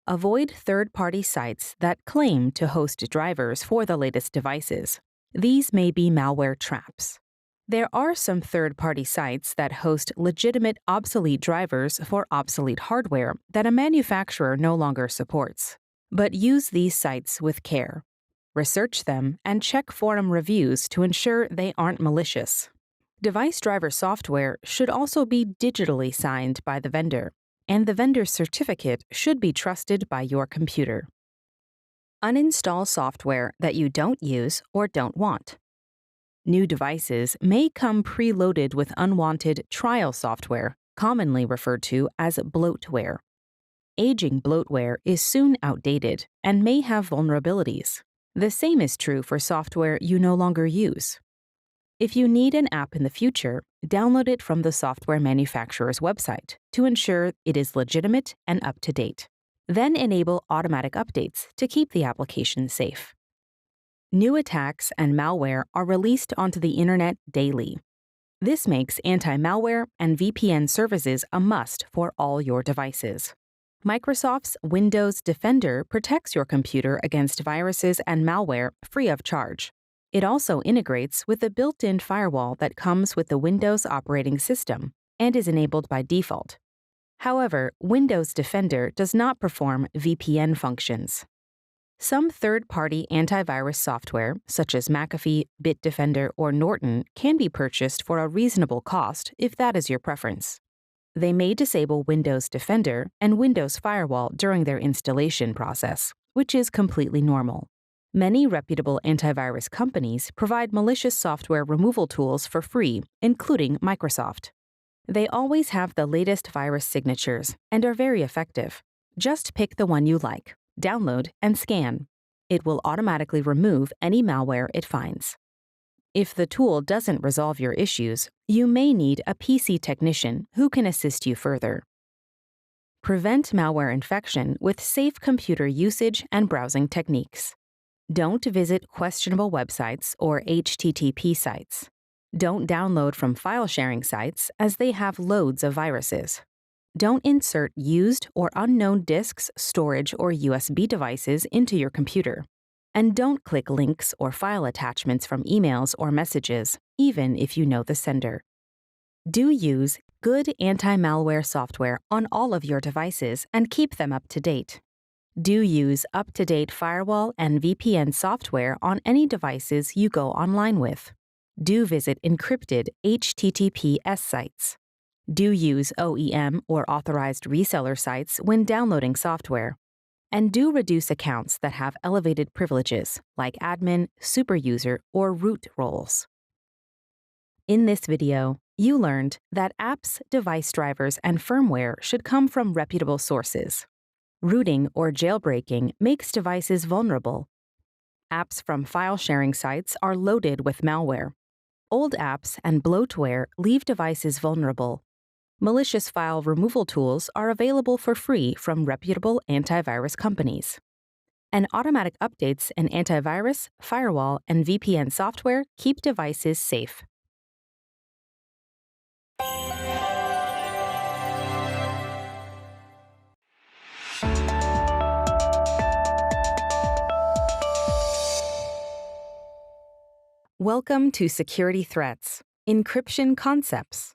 Avoid third-party sites that claim to host drivers for the latest devices. These may be malware traps. There are some third-party sites that host legitimate obsolete drivers for obsolete hardware that a manufacturer no longer supports. But use these sites with care. Research them and check forum reviews to ensure they aren't malicious. Device driver software should also be digitally signed by the vendor, and the vendor's certificate should be trusted by your computer. Uninstall software that you don't use or don't want. New devices may come preloaded with unwanted trial software, commonly referred to as bloatware. Aging bloatware is soon outdated and may have vulnerabilities. The same is true for software you no longer use. If you need an app in the future, download it from the software manufacturer's website to ensure it is legitimate and up to date. Then enable automatic updates to keep the application safe. New attacks and malware are released onto the internet daily. This makes anti-malware and VPN services a must for all your devices. Microsoft's Windows Defender protects your computer against viruses and malware free of charge. It also integrates with the built-in firewall that comes with the Windows operating system and is enabled by default. However, Windows Defender does not perform VPN functions. Some third-party antivirus software, such as McAfee, Bitdefender, or Norton, can be purchased for a reasonable cost if that is your preference. They may disable Windows Defender and Windows Firewall during their installation process, which is completely normal. Many reputable antivirus companies provide malicious software removal tools for free, including Microsoft. They always have the latest virus signatures and are very effective. Just pick the one you like, download, and scan. It will automatically remove any malware it finds. If the tool doesn't resolve your issues, you may need a PC technician who can assist you further. Prevent malware infection with safe computer usage and browsing techniques. Don't visit questionable websites or HTTP sites. Don't download from file-sharing sites as they have loads of viruses. Don't insert used or unknown disks, storage, or USB devices into your computer. And don't click links or file attachments from emails or messages, even if you know the sender. Do use good anti-malware software on all of your devices and keep them up to date. Do use up-to-date firewall and VPN software on any devices you go online with. Do visit encrypted HTTPS sites. Do use OEM or authorized reseller sites when downloading software. And do reduce accounts that have elevated privileges, like admin, superuser, or root roles. In this video, you learned that apps, device drivers, and firmware should come from reputable sources. Rooting or jailbreaking makes devices vulnerable. Apps from file-sharing sites are loaded with malware. Old apps and bloatware leave devices vulnerable. Malicious file removal tools are available for free from reputable antivirus companies. And automatic updates in antivirus, firewall, and VPN software keep devices safe. Welcome to Security Threats, Encryption Concepts.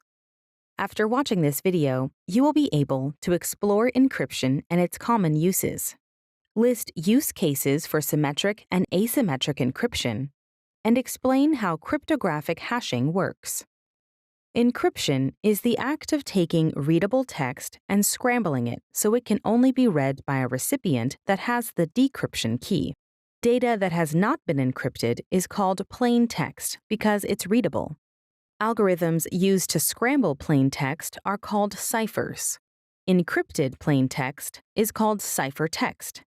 After watching this video, you will be able to explore encryption and its common uses, list use cases for symmetric and asymmetric encryption, and explain how cryptographic hashing works. Encryption is the act of taking readable text and scrambling it so it can only be read by a recipient that has the decryption key. Data that has not been encrypted is called plain text because it's readable. Algorithms used to scramble plain text are called ciphers. Encrypted plain text is called ciphertext.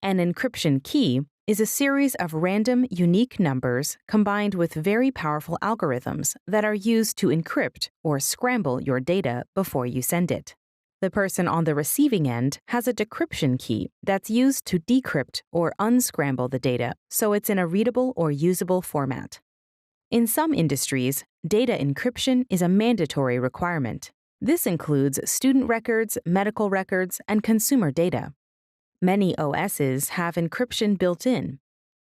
An encryption key is a series of random, unique numbers combined with very powerful algorithms that are used to encrypt or scramble your data before you send it. The person on the receiving end has a decryption key that's used to decrypt or unscramble the data so it's in a readable or usable format. In some industries, data encryption is a mandatory requirement. This includes student records, medical records, and consumer data. Many OSs have encryption built in.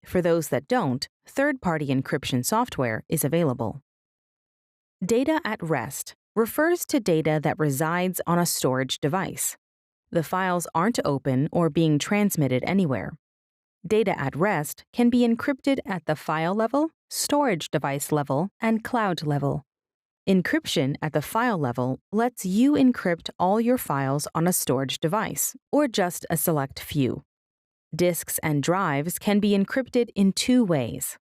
For those that don't, third-party encryption software is available. Data at rest refers to data that resides on a storage device. The files aren't open or being transmitted anywhere. Data at rest can be encrypted at the file level, storage device level, and cloud level. Encryption at the file level lets you encrypt all your files on a storage device, or just a select few. Disks and drives can be encrypted in two ways: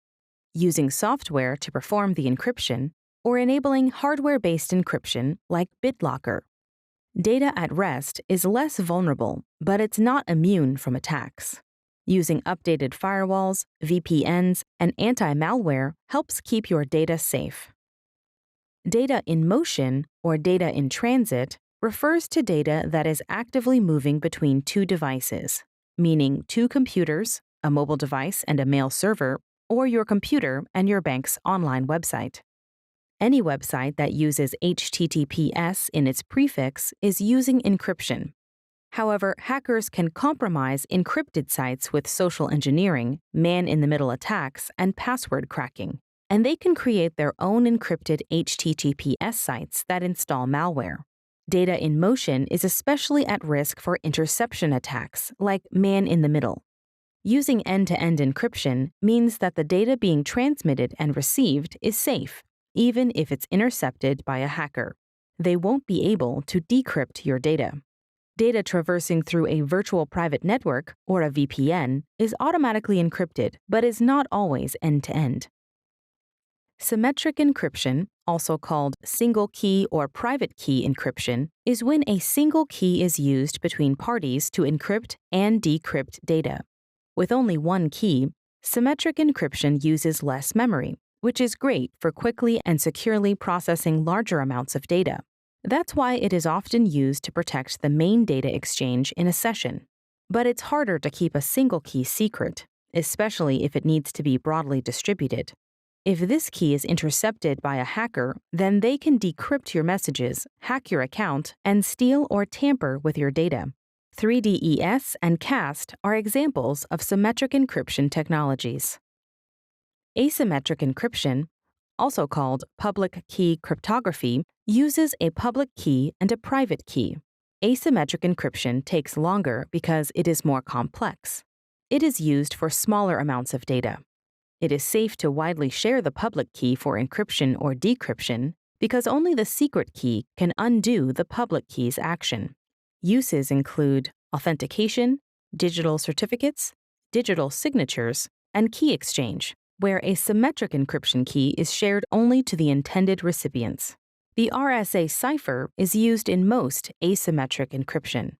using software to perform the encryption, or enabling hardware-based encryption like BitLocker. Data at rest is less vulnerable, but it's not immune from attacks. Using updated firewalls, VPNs, and anti-malware helps keep your data safe. Data in motion, or data in transit, refers to data that is actively moving between two devices, meaning two computers, a mobile device and a mail server, or your computer and your bank's online website. Any website that uses HTTPS in its prefix is using encryption. However, hackers can compromise encrypted sites with social engineering, man-in-the-middle attacks, and password cracking, and they can create their own encrypted HTTPS sites that install malware. Data in motion is especially at risk for interception attacks, like man-in-the-middle. Using end-to-end encryption means that the data being transmitted and received is safe, even if it's intercepted by a hacker. They won't be able to decrypt your data. Data traversing through a virtual private network, or a VPN, is automatically encrypted, but is not always end-to-end. Symmetric encryption, also called single key or private key encryption, is when a single key is used between parties to encrypt and decrypt data. With only one key, symmetric encryption uses less memory, which is great for quickly and securely processing larger amounts of data. That's why it is often used to protect the main data exchange in a session. But it's harder to keep a single key secret, especially if it needs to be broadly distributed. If this key is intercepted by a hacker, then they can decrypt your messages, hack your account, and steal or tamper with your data. 3DES and CAST are examples of symmetric encryption technologies. Asymmetric encryption, also called public key cryptography, uses a public key and a private key. Asymmetric encryption takes longer because it is more complex. It is used for smaller amounts of data. It is safe to widely share the public key for encryption or decryption because only the secret key can undo the public key's action. Uses include authentication, digital certificates, digital signatures, and key exchange, where a symmetric encryption key is shared only to the intended recipients. The RSA cipher is used in most asymmetric encryption.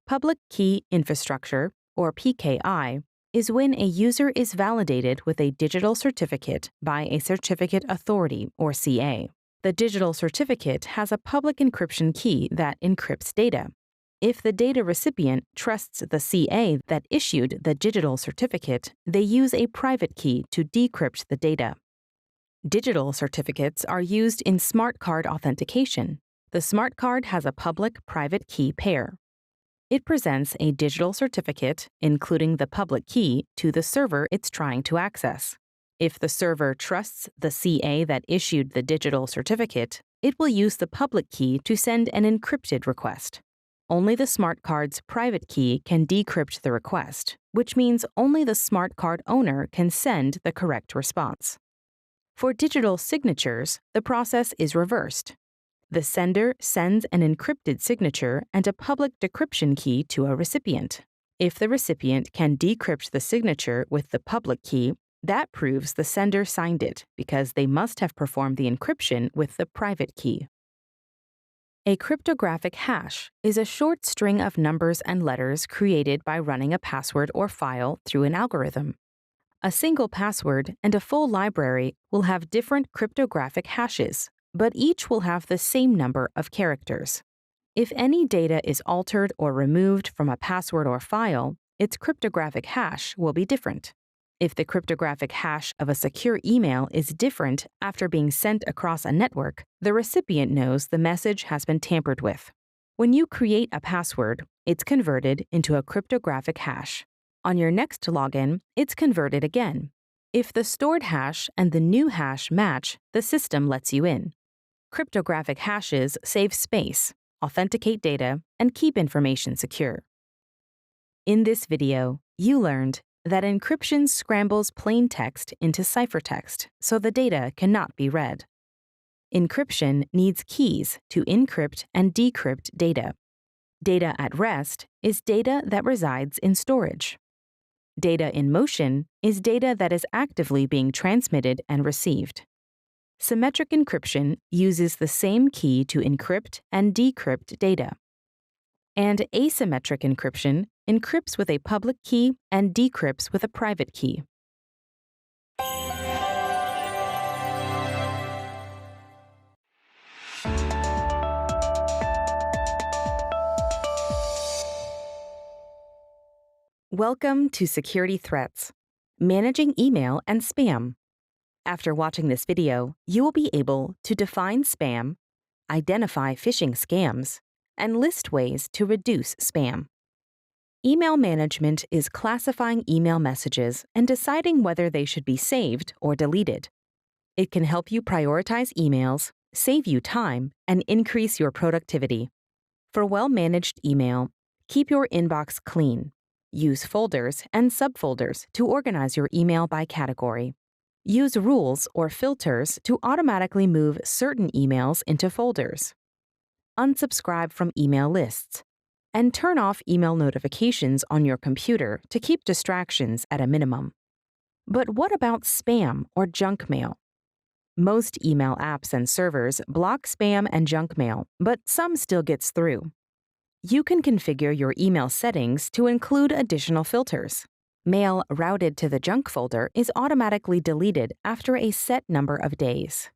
Public key infrastructure, or PKI, is when a user is validated with a digital certificate by a certificate authority, or CA. The digital certificate has a public encryption key that encrypts data. If the data recipient trusts the CA that issued the digital certificate, they use a private key to decrypt the data. Digital certificates are used in smart card authentication. The smart card has a public-private key pair. It presents a digital certificate, including the public key, to the server it's trying to access. If the server trusts the CA that issued the digital certificate, it will use the public key to send an encrypted request. Only the smart card's private key can decrypt the request, which means only the smart card owner can send the correct response. For digital signatures, the process is reversed. The sender sends an encrypted signature and a public decryption key to a recipient. If the recipient can decrypt the signature with the public key, that proves the sender signed it because they must have performed the encryption with the private key. A cryptographic hash is a short string of numbers and letters created by running a password or file through an algorithm. A single password and a full library will have different cryptographic hashes, but each will have the same number of characters. If any data is altered or removed from a password or file, its cryptographic hash will be different. If the cryptographic hash of a secure email is different after being sent across a network, the recipient knows the message has been tampered with. When you create a password, it's converted into a cryptographic hash. On your next login, it's converted again. If the stored hash and the new hash match, the system lets you in. Cryptographic hashes save space, authenticate data, and keep information secure. In this video, you learned that encryption scrambles plain text into ciphertext so the data cannot be read. Encryption needs keys to encrypt and decrypt data. Data at rest is data that resides in storage. Data in motion is data that is actively being transmitted and received. Symmetric encryption uses the same key to encrypt and decrypt data. And asymmetric encryption encrypts with a public key and decrypts with a private key. Welcome to Security Threats. Managing email and spam. After watching this video, you will be able to define spam, identify phishing scams, and list ways to reduce spam. Email management is classifying email messages and deciding whether they should be saved or deleted. It can help you prioritize emails, save you time, and increase your productivity. For well-managed email, keep your inbox clean. Use folders and subfolders to organize your email by category. Use rules or filters to automatically move certain emails into folders. Unsubscribe from email lists. And turn off email notifications on your computer to keep distractions at a minimum. But what about spam or junk mail? Most email apps and servers block spam and junk mail, but some still gets through. You can configure your email settings to include additional filters. Mail routed to the junk folder is automatically deleted after a set number of days.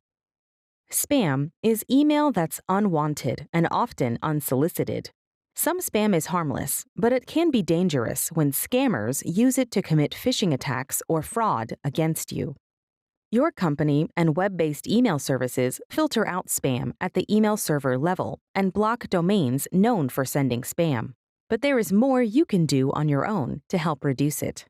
Spam is email that's unwanted and often unsolicited. Some spam is harmless, but it can be dangerous when scammers use it to commit phishing attacks or fraud against you. Your company and web-based email services filter out spam at the email server level and block domains known for sending spam. But there is more you can do on your own to help reduce it.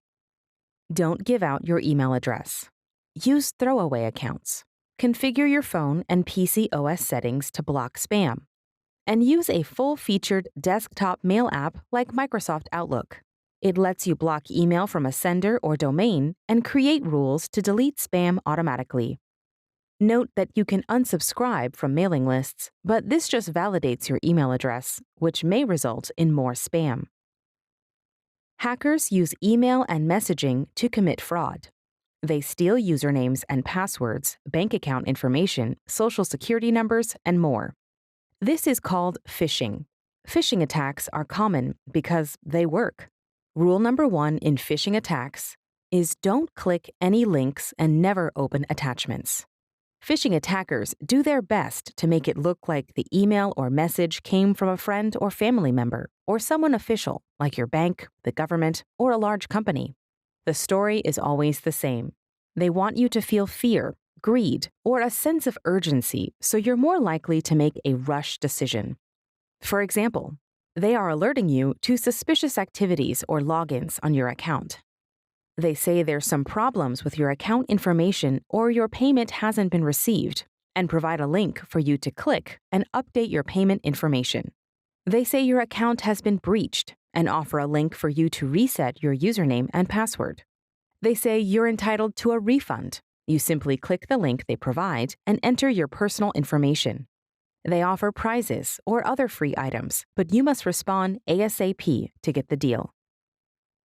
Don't give out your email address. Use throwaway accounts. Configure your phone and PC OS settings to block spam. And use a full-featured desktop mail app like Microsoft Outlook. It lets you block email from a sender or domain and create rules to delete spam automatically. Note that you can unsubscribe from mailing lists, but this just validates your email address, which may result in more spam. Hackers use email and messaging to commit fraud. They steal usernames and passwords, bank account information, social security numbers, and more. This is called phishing. Phishing attacks are common because they work. Rule number 1 in phishing attacks is don't click any links and never open attachments. Phishing attackers do their best to make it look like the email or message came from a friend or family member or someone official, like your bank, the government, or a large company. The story is always the same. They want you to feel fear, greed, or a sense of urgency, so you're more likely to make a rush decision. For example, they are alerting you to suspicious activities or logins on your account. They say there's some problems with your account information or your payment hasn't been received, and provide a link for you to click and update your payment information. They say your account has been breached and offer a link for you to reset your username and password. They say you're entitled to a refund. You simply click the link they provide and enter your personal information. They offer prizes or other free items, but you must respond ASAP to get the deal.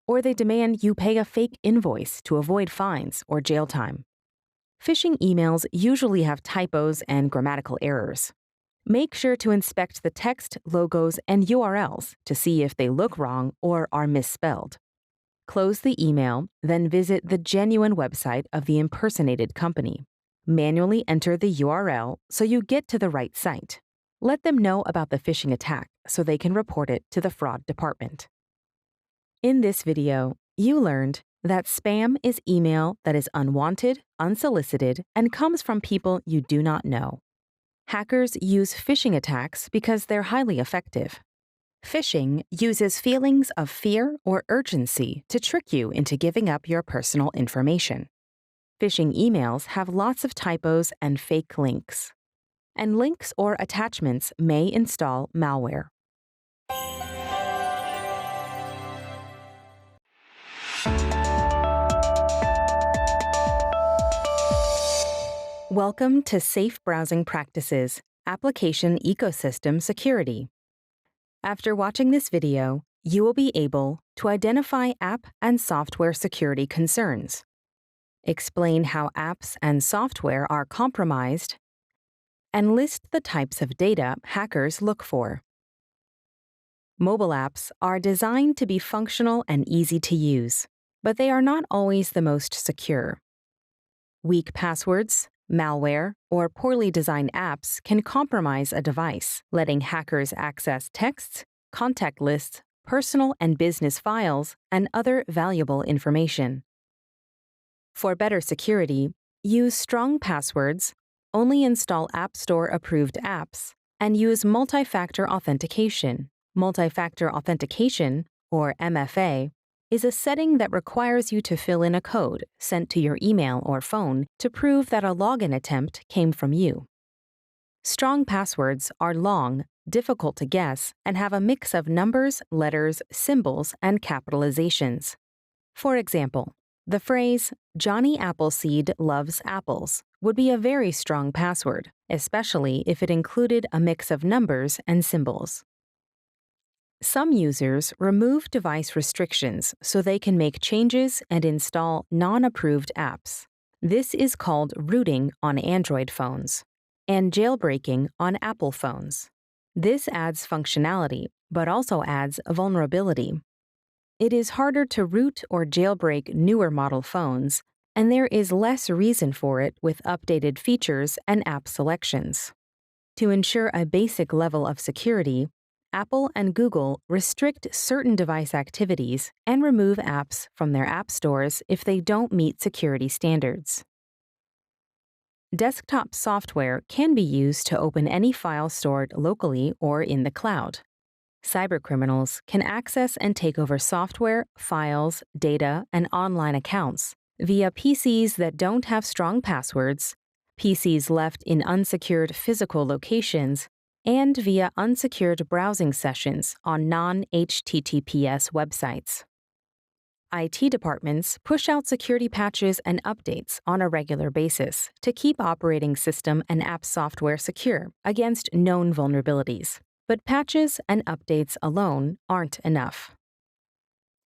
Or they demand you pay a fake invoice to avoid fines or jail time. Phishing emails usually have typos and grammatical errors. Make sure to inspect the text, logos, and URLs to see if they look wrong or are misspelled. Close the email, then visit the genuine website of the impersonated company. Manually enter the URL so you get to the right site. Let them know about the phishing attack so they can report it to the fraud department. In this video, you learned that spam is email that is unwanted, unsolicited, and comes from people you do not know. Hackers use phishing attacks because they're highly effective. Phishing uses feelings of fear or urgency to trick you into giving up your personal information. Phishing emails have lots of typos and fake links. And links or attachments may install malware. Welcome to Safe Browsing Practices, Application Ecosystem Security. After watching this video, you will be able to identify app and software security concerns, explain how apps and software are compromised, and list the types of data hackers look for. Mobile apps are designed to be functional and easy to use, but they are not always the most secure. Weak passwords, malware, or poorly designed apps can compromise a device, letting hackers access texts, contact lists, personal and business files, and other valuable information. For better security, use strong passwords, only install App Store approved apps, and use multi-factor authentication. Multi-factor authentication, or MFA, is a setting that requires you to fill in a code sent to your email or phone to prove that a login attempt came from you. Strong passwords are long, difficult to guess, and have a mix of numbers, letters, symbols, and capitalizations. For example, the phrase, "Johnny Appleseed loves apples," would be a very strong password, especially if it included a mix of numbers and symbols. Some users remove device restrictions so they can make changes and install non-approved apps. This is called rooting on Android phones and jailbreaking on Apple phones. This adds functionality, but also adds vulnerability. It is harder to root or jailbreak newer model phones, and there is less reason for it with updated features and app selections. To ensure a basic level of security, Apple and Google restrict certain device activities and remove apps from their app stores if they don't meet security standards. Desktop software can be used to open any file stored locally or in the cloud. Cybercriminals can access and take over software, files, data, and online accounts via PCs that don't have strong passwords, PCs left in unsecured physical locations, and via unsecured browsing sessions on non-HTTPS websites. IT departments push out security patches and updates on a regular basis to keep operating system and app software secure against known vulnerabilities. But patches and updates alone aren't enough.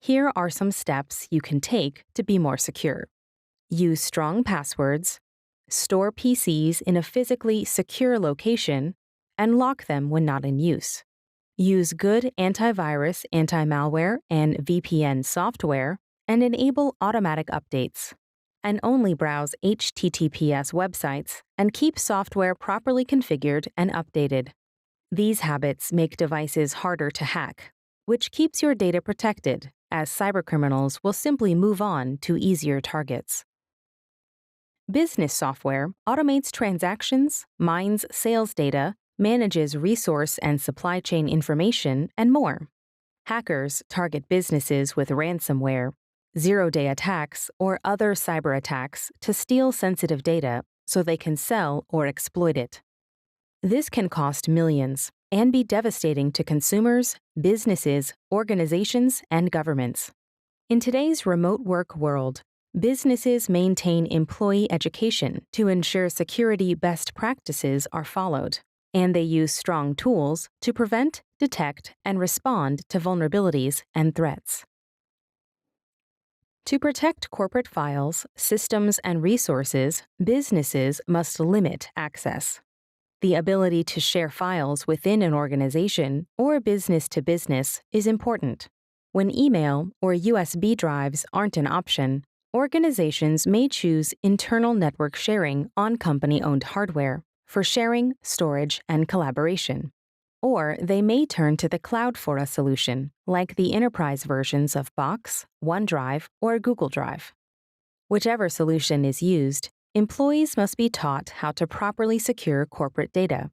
Here are some steps you can take to be more secure. Use strong passwords, store PCs in a physically secure location, and lock them when not in use. Use good antivirus, anti-malware, and VPN software, and enable automatic updates. And only browse HTTPS websites and keep software properly configured and updated. These habits make devices harder to hack, which keeps your data protected, as cybercriminals will simply move on to easier targets. Business software automates transactions, mines sales data, manages resource and supply chain information, and more. Hackers target businesses with ransomware, zero-day attacks, or other cyber attacks to steal sensitive data so they can sell or exploit it. This can cost millions and be devastating to consumers, businesses, organizations, and governments. In today's remote work world, businesses maintain employee education to ensure security best practices are followed, and they use strong tools to prevent, detect, and respond to vulnerabilities and threats. To protect corporate files, systems, and resources, businesses must limit access. The ability to share files within an organization or business to business is important. When email or USB drives aren't an option, organizations may choose internal network sharing on company-owned hardware for sharing, storage, and collaboration. Or they may turn to the cloud for a solution, like the enterprise versions of Box, OneDrive, or Google Drive. Whichever solution is used, employees must be taught how to properly secure corporate data.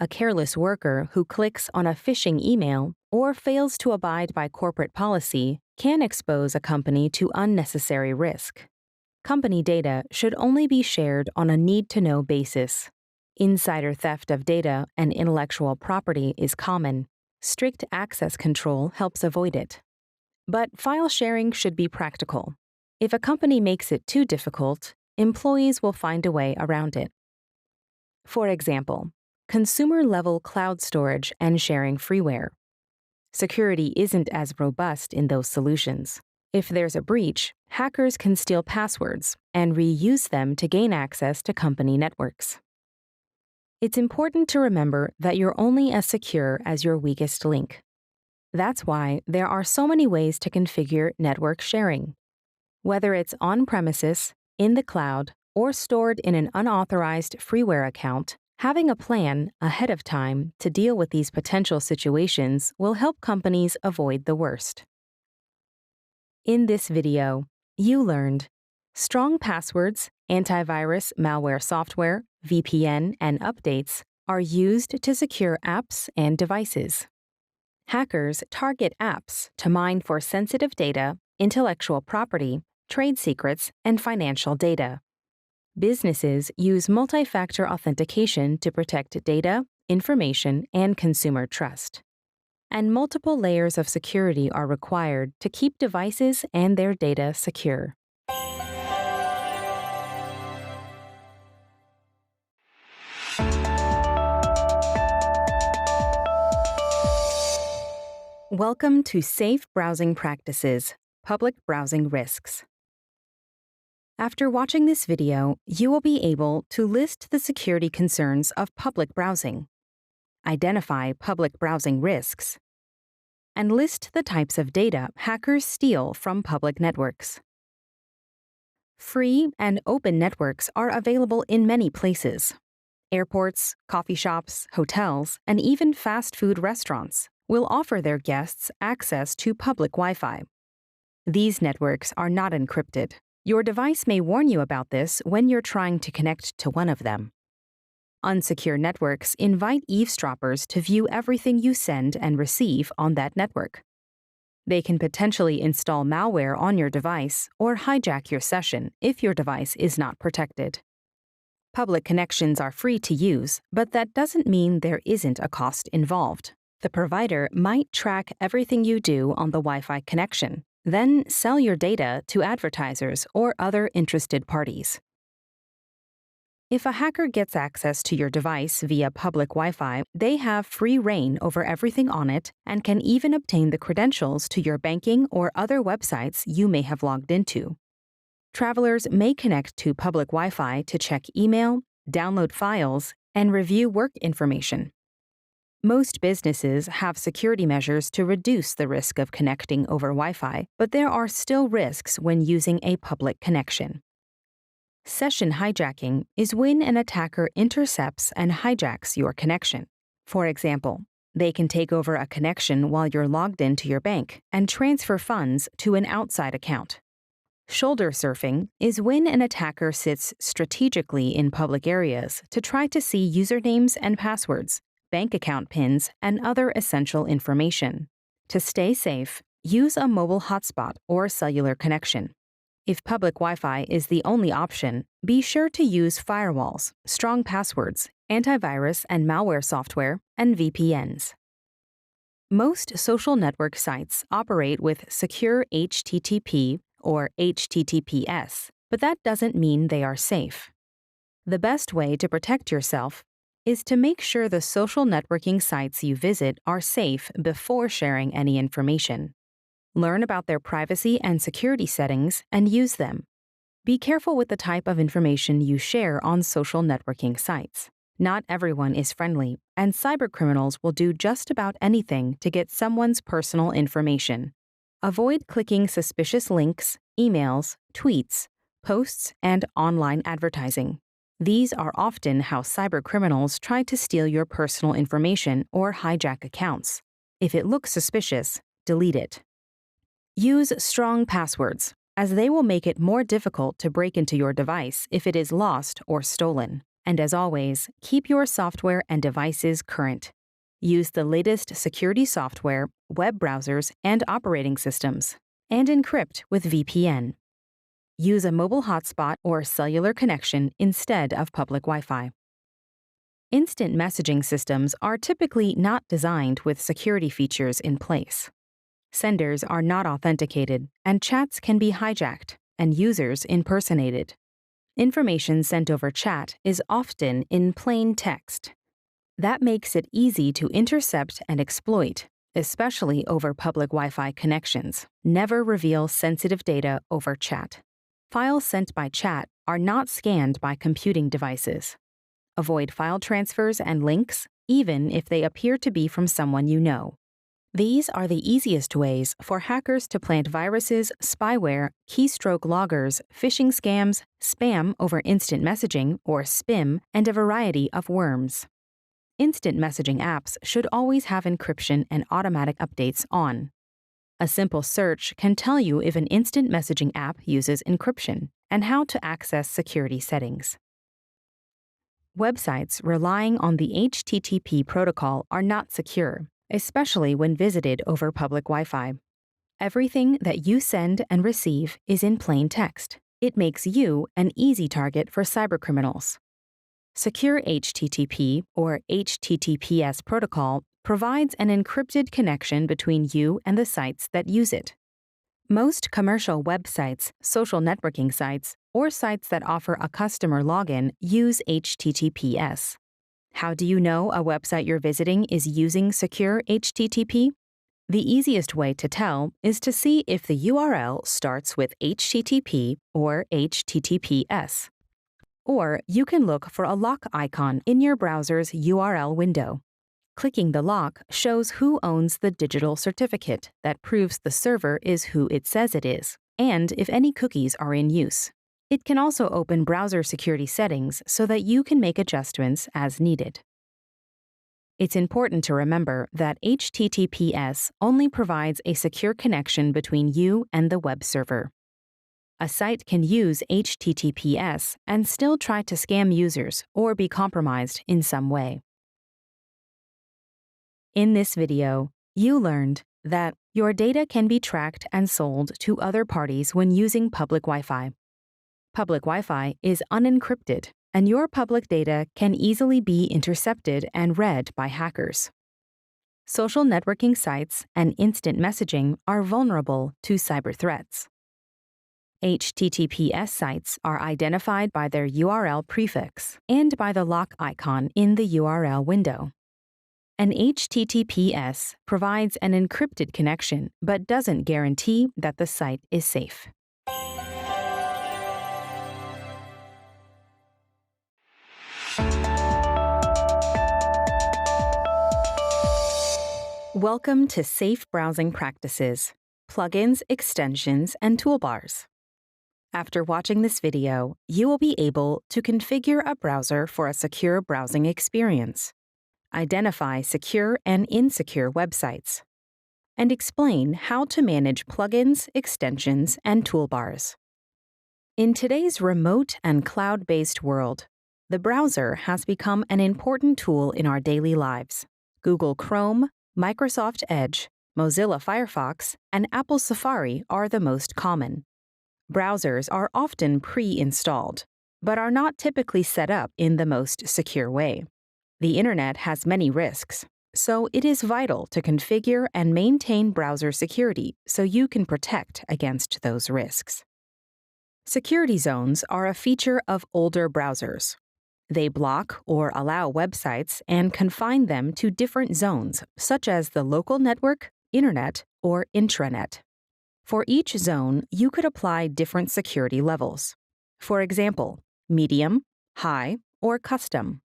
A careless worker who clicks on a phishing email or fails to abide by corporate policy can expose a company to unnecessary risk. Company data should only be shared on a need-to-know basis. Insider theft of data and intellectual property is common. Strict access control helps avoid it. But file sharing should be practical. If a company makes it too difficult, employees will find a way around it. For example, consumer-level cloud storage and sharing freeware. Security isn't as robust in those solutions. If there's a breach, hackers can steal passwords and reuse them to gain access to company networks. It's important to remember that you're only as secure as your weakest link. That's why there are so many ways to configure network sharing. Whether it's on-premises, in the cloud, or stored in an unauthorized freeware account, having a plan ahead of time to deal with these potential situations will help companies avoid the worst. In this video, you learned Strong passwords, antivirus malware software, VPN, and updates are used to secure apps and devices. Hackers target apps to mine for sensitive data, intellectual property, trade secrets, and financial data. Businesses use multi-factor authentication to protect data, information, and consumer trust. And multiple layers of security are required to keep devices and their data secure. Welcome to Safe Browsing Practices, Public Browsing Risks. After watching this video, you will be able to list the security concerns of public browsing, identify public browsing risks, and list the types of data hackers steal from public networks. Free and open networks are available in many places. Airports, coffee shops, hotels, and even fast food restaurants will offer their guests access to public Wi-Fi. These networks are not encrypted. Your device may warn you about this when you're trying to connect to one of them. Unsecure networks invite eavesdroppers to view everything you send and receive on that network. They can potentially install malware on your device or hijack your session if your device is not protected. Public connections are free to use, but that doesn't mean there isn't a cost involved. The provider might track everything you do on the Wi-Fi connection, then sell your data to advertisers or other interested parties. If a hacker gets access to your device via public Wi-Fi, they have free reign over everything on it and can even obtain the credentials to your banking or other websites you may have logged into. Travelers may connect to public Wi-Fi to check email, download files, and review work information. Most businesses have security measures to reduce the risk of connecting over Wi-Fi, but there are still risks when using a public connection. Session hijacking is when an attacker intercepts and hijacks your connection. For example, they can take over a connection while you're logged into your bank and transfer funds to an outside account. Shoulder surfing is when an attacker sits strategically in public areas to try to see usernames and passwords, bank account PINs, and other essential information. To stay safe, use a mobile hotspot or cellular connection. If public Wi-Fi is the only option, be sure to use firewalls, strong passwords, antivirus and malware software, and VPNs. Most social network sites operate with secure HTTP or HTTPS, but that doesn't mean they are safe. The best way to protect yourself is to make sure the social networking sites you visit are safe before sharing any information. Learn about their privacy and security settings and use them. Be careful with the type of information you share on social networking sites. Not everyone is friendly, and cybercriminals will do just about anything to get someone's personal information. Avoid clicking suspicious links, emails, tweets, posts, and online advertising. These are often how cybercriminals try to steal your personal information or hijack accounts. If it looks suspicious, delete it. Use strong passwords, as they will make it more difficult to break into your device if it is lost or stolen. And as always, keep your software and devices current. Use the latest security software, web browsers, and operating systems, and encrypt with VPN. Use a mobile hotspot or cellular connection instead of public Wi-Fi. Instant messaging systems are typically not designed with security features in place. Senders are not authenticated, and chats can be hijacked and users impersonated. Information sent over chat is often in plain text. That makes it easy to intercept and exploit, especially over public Wi-Fi connections. Never reveal sensitive data over chat. Files sent by chat are not scanned by computing devices. Avoid file transfers and links, even if they appear to be from someone you know. These are the easiest ways for hackers to plant viruses, spyware, keystroke loggers, phishing scams, spam over instant messaging or SPIM, and a variety of worms. Instant messaging apps should always have encryption and automatic updates on. A simple search can tell you if an instant messaging app uses encryption, and how to access security settings. Websites relying on the HTTP protocol are not secure, especially when visited over public Wi-Fi. Everything that you send and receive is in plain text. It makes you an easy target for cybercriminals. Secure HTTP or HTTPS protocol provides an encrypted connection between you and the sites that use it. Most commercial websites, social networking sites, or sites that offer a customer login use HTTPS. How do you know a website you're visiting is using secure HTTP? The easiest way to tell is to see if the URL starts with HTTP or HTTPS. Or you can look for a lock icon in your browser's URL window. Clicking the lock shows who owns the digital certificate that proves the server is who it says it is, and if any cookies are in use. It can also open browser security settings so that you can make adjustments as needed. It's important to remember that HTTPS only provides a secure connection between you and the web server. A site can use HTTPS and still try to scam users or be compromised in some way. In this video, you learned that your data can be tracked and sold to other parties when using public Wi-Fi. Public Wi-Fi is unencrypted, and your public data can easily be intercepted and read by hackers. Social networking sites and instant messaging are vulnerable to cyber threats. HTTPS sites are identified by their URL prefix and by the lock icon in the URL window. An HTTPS provides an encrypted connection but doesn't guarantee that the site is safe. Welcome to Safe Browsing Practices, Plugins, Extensions, and Toolbars. After watching this video, you will be able to configure a browser for a secure browsing experience, identify secure and insecure websites, and explain how to manage plugins, extensions, and toolbars. In today's remote and cloud-based world, the browser has become an important tool in our daily lives. Google Chrome, Microsoft Edge, Mozilla Firefox, and Apple Safari are the most common. Browsers are often pre-installed, but are not typically set up in the most secure way. The internet has many risks, so it is vital to configure and maintain browser security so you can protect against those risks. Security zones are a feature of older browsers. They block or allow websites and confine them to different zones, such as the local network, internet, or intranet. For each zone, you could apply different security levels. For example, medium, high, or custom.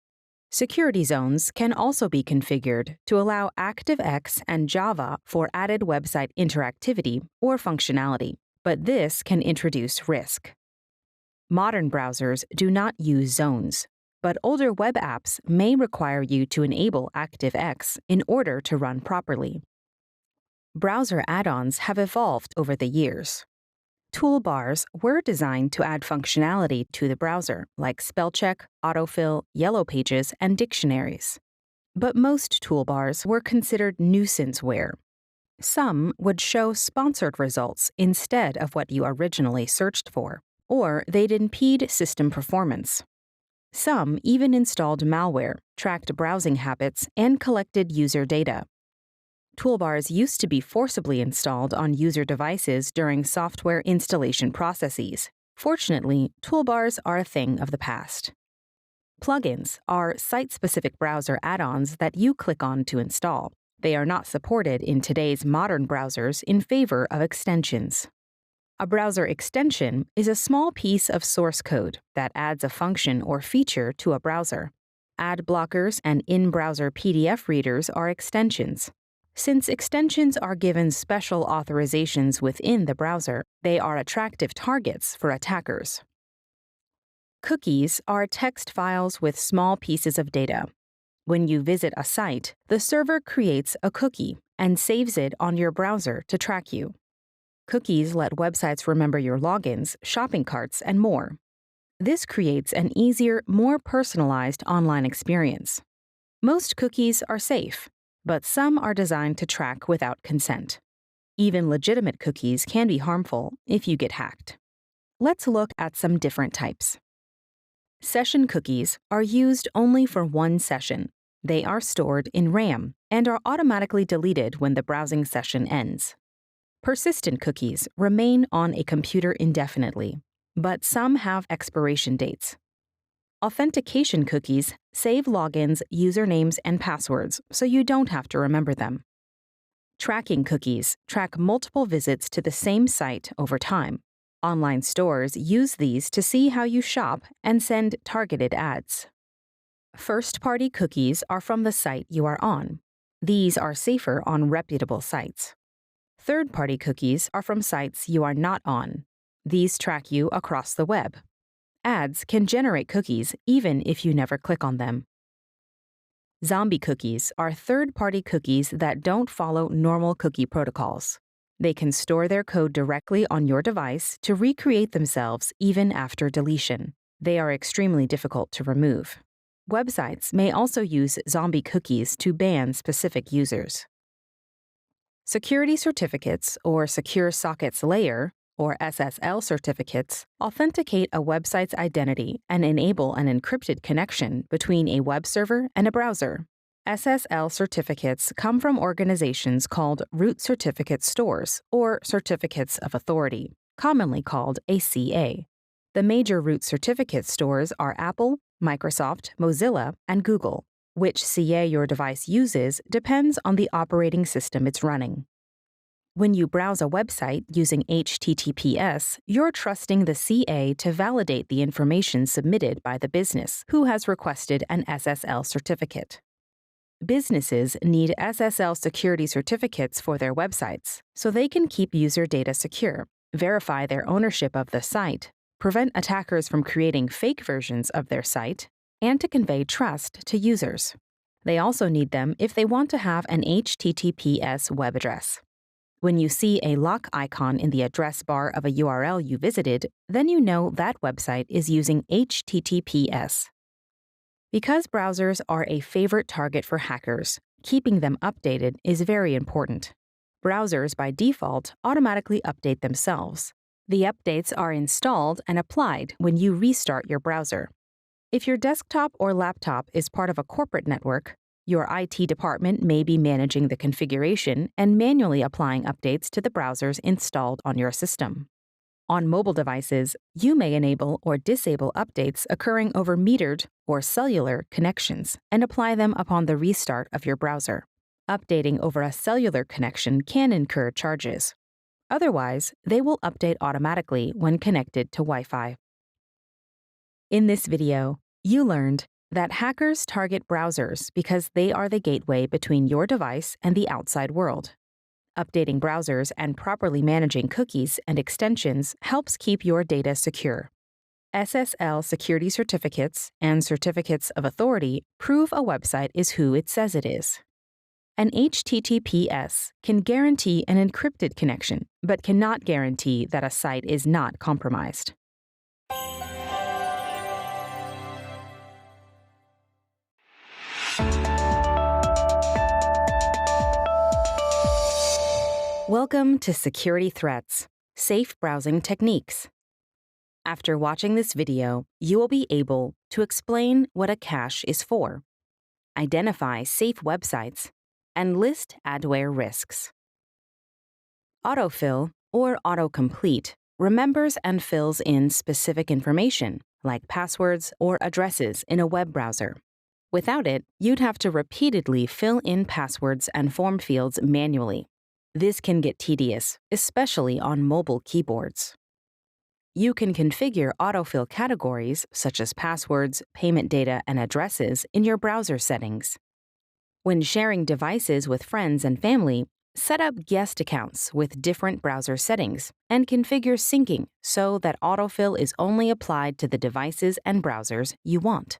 Security zones can also be configured to allow ActiveX and Java for added website interactivity or functionality, but this can introduce risk. Modern browsers do not use zones, but older web apps may require you to enable ActiveX in order to run properly. Browser add-ons have evolved over the years. Toolbars were designed to add functionality to the browser, like spellcheck, autofill, yellow pages, and dictionaries. But most toolbars were considered nuisanceware. Some would show sponsored results instead of what you originally searched for, or they'd impede system performance. Some even installed malware, tracked browsing habits, and collected user data. Toolbars used to be forcibly installed on user devices during software installation processes. Fortunately, toolbars are a thing of the past. Plugins are site-specific browser add-ons that you click on to install. They are not supported in today's modern browsers in favor of extensions. A browser extension is a small piece of source code that adds a function or feature to a browser. Ad blockers and in-browser PDF readers are extensions. Since extensions are given special authorizations within the browser, they are attractive targets for attackers. Cookies are text files with small pieces of data. When you visit a site, the server creates a cookie and saves it on your browser to track you. Cookies let websites remember your logins, shopping carts, and more. This creates an easier, more personalized online experience. Most cookies are safe, but some are designed to track without consent. Even legitimate cookies can be harmful if you get hacked. Let's look at some different types. Session cookies are used only for one session. They are stored in RAM and are automatically deleted when the browsing session ends. Persistent cookies remain on a computer indefinitely, but some have expiration dates. Authentication cookies save logins, usernames, and passwords so you don't have to remember them. Tracking cookies track multiple visits to the same site over time. Online stores use these to see how you shop and send targeted ads. First-party cookies are from the site you are on. These are safer on reputable sites. Third-party cookies are from sites you are not on. These track you across the web. Ads can generate cookies even if you never click on them. Zombie cookies are third-party cookies that don't follow normal cookie protocols. They can store their code directly on your device to recreate themselves even after deletion. They are extremely difficult to remove. Websites may also use zombie cookies to ban specific users. Security certificates, or Secure Sockets Layer, or SSL certificates, authenticate a website's identity and enable an encrypted connection between a web server and a browser. SSL certificates come from organizations called Root Certificate Stores, or Certificates of Authority, commonly called a CA. The major root certificate stores are Apple, Microsoft, Mozilla, and Google. Which CA your device uses depends on the operating system it's running. When you browse a website using HTTPS, you're trusting the CA to validate the information submitted by the business who has requested an SSL certificate. Businesses need SSL security certificates for their websites so they can keep user data secure, verify their ownership of the site, prevent attackers from creating fake versions of their site, and to convey trust to users. They also need them if they want to have an HTTPS web address. When you see a lock icon in the address bar of a URL you visited, then you know that website is using HTTPS. Because browsers are a favorite target for hackers, keeping them updated is very important. Browsers, by default, automatically update themselves. The updates are installed and applied when you restart your browser. If your desktop or laptop is part of a corporate network, your IT department may be managing the configuration and manually applying updates to the browsers installed on your system. On mobile devices, you may enable or disable updates occurring over metered or cellular connections and apply them upon the restart of your browser. Updating over a cellular connection can incur charges. Otherwise, they will update automatically when connected to Wi-Fi. In this video, you learned that hackers target browsers because they are the gateway between your device and the outside world. Updating browsers and properly managing cookies and extensions helps keep your data secure. SSL security certificates and certificates of authority prove a website is who it says it is. An HTTPS can guarantee an encrypted connection, but cannot guarantee that a site is not compromised. Welcome to Security Threats, Safe Browsing Techniques. After watching this video, you will be able to explain what a cache is for, identify safe websites, and list adware risks. Autofill, or autocomplete, remembers and fills in specific information, like passwords or addresses in a web browser. Without it, you'd have to repeatedly fill in passwords and form fields manually. This can get tedious, especially on mobile keyboards. You can configure autofill categories, such as passwords, payment data, and addresses, in your browser settings. When sharing devices with friends and family, set up guest accounts with different browser settings and configure syncing so that autofill is only applied to the devices and browsers you want.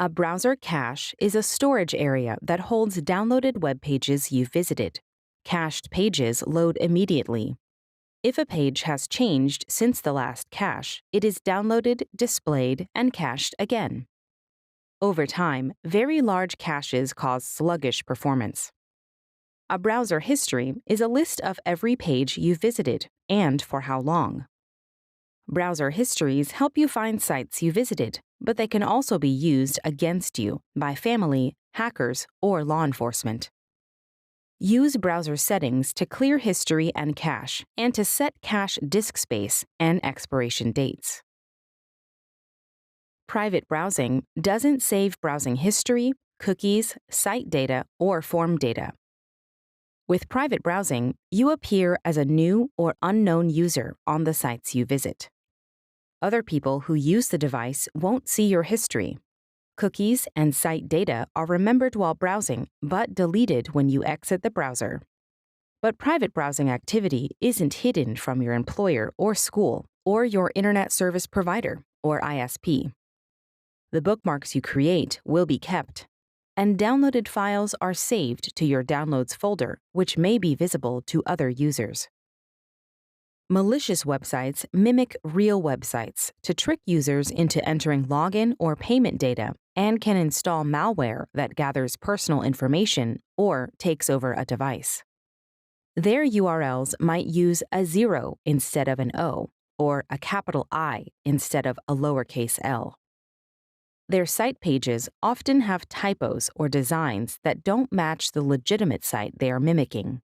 A browser cache is a storage area that holds downloaded web pages you've visited. Cached pages load immediately. If a page has changed since the last cache, it is downloaded, displayed, and cached again. Over time, very large caches cause sluggish performance. A browser history is a list of every page you visited and for how long. Browser histories help you find sites you visited, but they can also be used against you by family, hackers, or law enforcement. Use browser settings to clear history and cache, and to set cache disk space and expiration dates. Private browsing doesn't save browsing history, cookies, site data, or form data. With private browsing, you appear as a new or unknown user on the sites you visit. Other people who use the device won't see your history. Cookies and site data are remembered while browsing, but deleted when you exit the browser. But private browsing activity isn't hidden from your employer or school or your Internet Service Provider, or ISP. The bookmarks you create will be kept, and downloaded files are saved to your Downloads folder, which may be visible to other users. Malicious websites mimic real websites to trick users into entering login or payment data, and can install malware that gathers personal information or takes over a device. Their URLs might use a 0 instead of an O, or a capital I instead of a lowercase l. Their site pages often have typos or designs that don't match the legitimate site they are mimicking.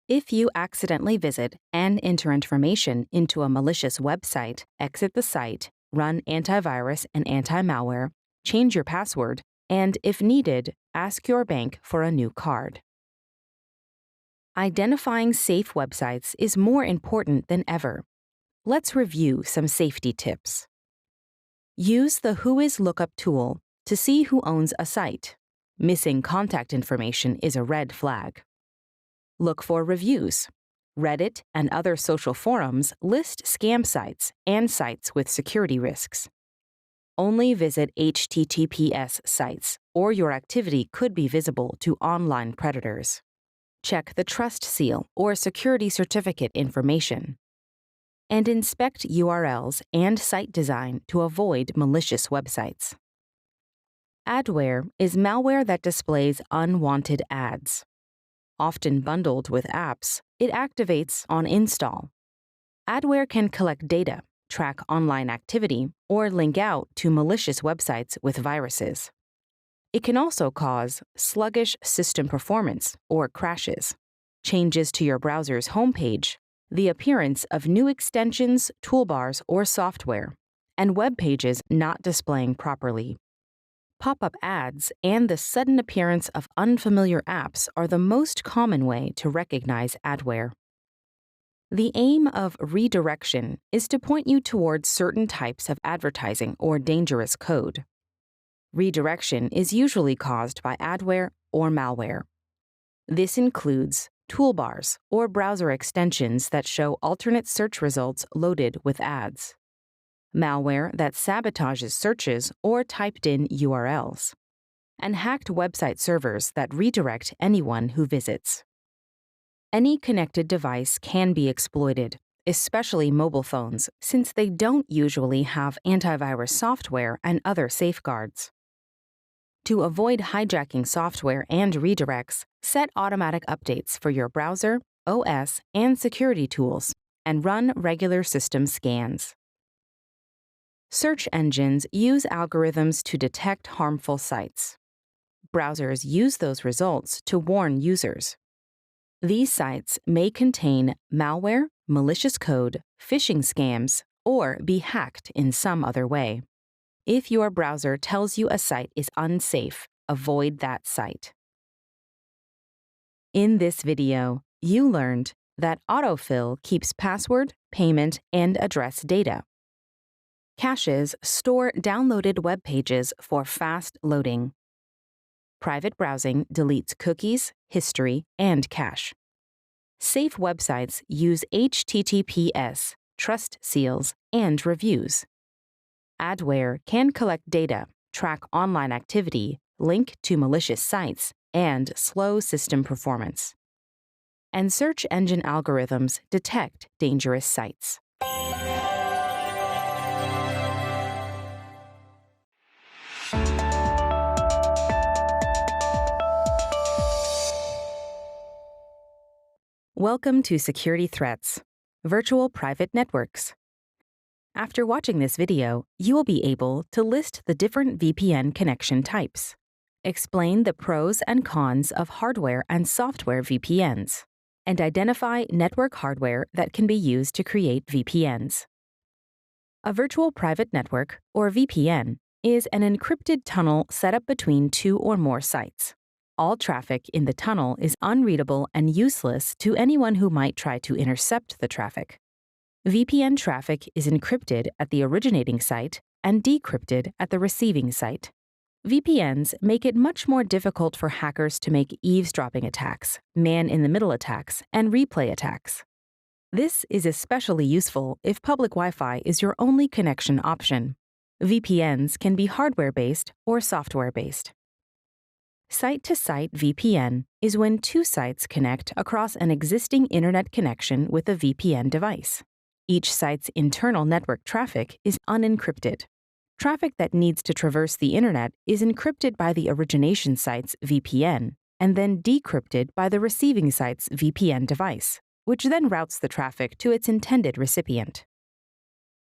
If you accidentally visit and enter information into a malicious website, exit the site, run antivirus and anti-malware, change your password, and, if needed, ask your bank for a new card. Identifying safe websites is more important than ever. Let's review some safety tips. Use the Whois lookup tool to see who owns a site. Missing contact information is a red flag. Look for reviews. Reddit and other social forums list scam sites and sites with security risks. Only visit HTTPS sites, or your activity could be visible to online predators. Check the Trust Seal or Security Certificate information. And inspect URLs and site design to avoid malicious websites. Adware is malware that displays unwanted ads. Often bundled with apps, it activates on install. Adware can collect data, track online activity, or link out to malicious websites with viruses. It can also cause sluggish system performance or crashes, changes to your browser's homepage, the appearance of new extensions, toolbars, or software, and web pages not displaying properly. Pop-up ads and the sudden appearance of unfamiliar apps are the most common way to recognize adware. The aim of redirection is to point you towards certain types of advertising or dangerous code. Redirection is usually caused by adware or malware. This includes toolbars or browser extensions that show alternate search results loaded with ads, malware that sabotages searches or typed-in URLs, and hacked website servers that redirect anyone who visits. Any connected device can be exploited, especially mobile phones, since they don't usually have antivirus software and other safeguards. To avoid hijacking software and redirects, set automatic updates for your browser, OS, and security tools, and run regular system scans. Search engines use algorithms to detect harmful sites. Browsers use those results to warn users. These sites may contain malware, malicious code, phishing scams, or be hacked in some other way. If your browser tells you a site is unsafe, avoid that site. In this video, you learned that autofill keeps password, payment, and address data. Caches store downloaded web pages for fast loading. Private browsing deletes cookies, history, and cache. Safe websites use HTTPS, trust seals, and reviews. Adware can collect data, track online activity, link to malicious sites, and slow system performance. and search engine algorithms detect dangerous sites. Welcome to Security Threats, Virtual Private Networks. After watching this video, you will be able to list the different VPN connection types, explain the pros and cons of hardware and software VPNs, and identify network hardware that can be used to create VPNs. A virtual private network, or VPN, is an encrypted tunnel set up between two or more sites. All traffic in the tunnel is unreadable and useless to anyone who might try to intercept the traffic. VPN traffic is encrypted at the originating site and decrypted at the receiving site. VPNs make it much more difficult for hackers to make eavesdropping attacks, man-in-the-middle attacks, and replay attacks. This is especially useful if public Wi-Fi is your only connection option. VPNs can be hardware-based or software-based. Site-to-site VPN is when two sites connect across an existing internet connection with a VPN device. Each site's internal network traffic is unencrypted. Traffic that needs to traverse the internet is encrypted by the origination site's VPN and then decrypted by the receiving site's VPN device, which then routes the traffic to its intended recipient.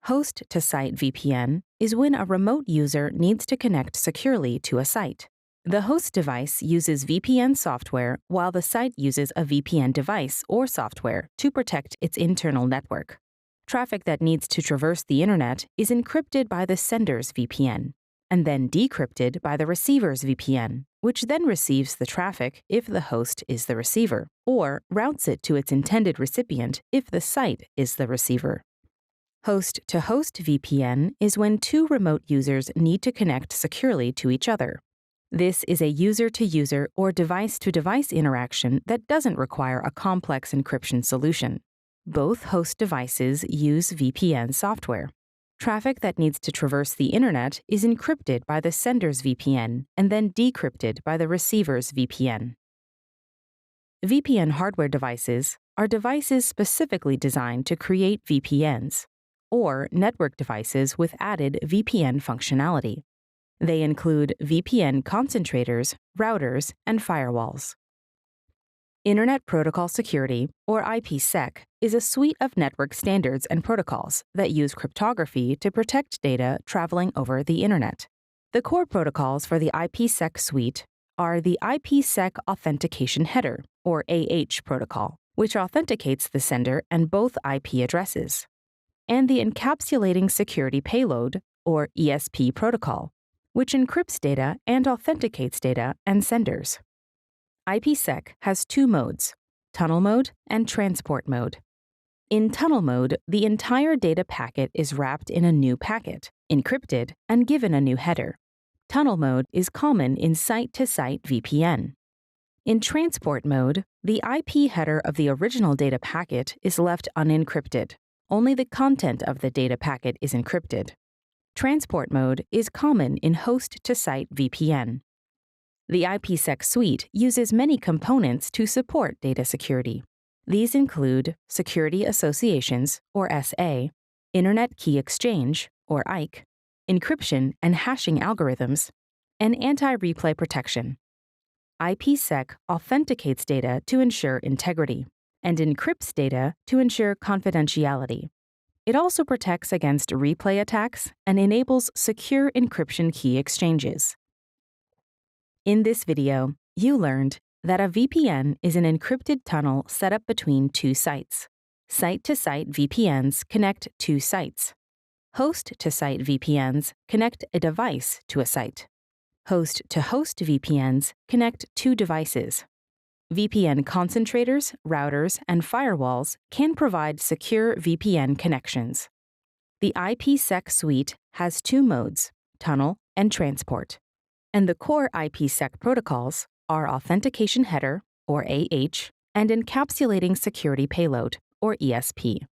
Host-to-site VPN is when a remote user needs to connect securely to a site. The host device uses VPN software while the site uses a VPN device or software to protect its internal network. Traffic that needs to traverse the internet is encrypted by the sender's VPN, and then decrypted by the receiver's VPN, which then receives the traffic if the host is the receiver, or routes it to its intended recipient if the site is the receiver. Host-to-host VPN is when two remote users need to connect securely to each other. This is a user-to-user or device-to-device interaction that doesn't require a complex encryption solution. Both host devices use VPN software. Traffic that needs to traverse the internet is encrypted by the sender's VPN and then decrypted by the receiver's VPN. VPN hardware devices are devices specifically designed to create VPNs, or network devices with added VPN functionality. They include VPN concentrators, routers, and firewalls. Internet Protocol Security, or IPsec, is a suite of network standards and protocols that use cryptography to protect data traveling over the Internet. The core protocols for the IPsec suite are the IPsec Authentication Header, or AH protocol, which authenticates the sender and both IP addresses, and the Encapsulating Security Payload, or ESP protocol, which encrypts data and authenticates data and senders. IPsec has two modes, tunnel mode and transport mode. In tunnel mode, the entire data packet is wrapped in a new packet, encrypted, and given a new header. Tunnel mode is common in site-to-site VPN. In transport mode, the IP header of the original data packet is left unencrypted. Only the content of the data packet is encrypted. Transport mode is common in host-to-site VPN. The IPsec suite uses many components to support data security. These include Security Associations, or SA, Internet Key Exchange, or IKE, encryption and hashing algorithms, and anti-replay protection. IPsec authenticates data to ensure integrity and encrypts data to ensure confidentiality. It also protects against replay attacks and enables secure encryption key exchanges. In this video, you learned that a VPN is an encrypted tunnel set up between two sites. Site-to-site VPNs connect two sites. Host-to-site VPNs connect a device to a site. Host-to-host VPNs connect two devices. VPN concentrators, routers, and firewalls can provide secure VPN connections. The IPsec suite has two modes, tunnel and transport. And the core IPsec protocols are Authentication Header, or AH, and Encapsulating Security Payload, or ESP.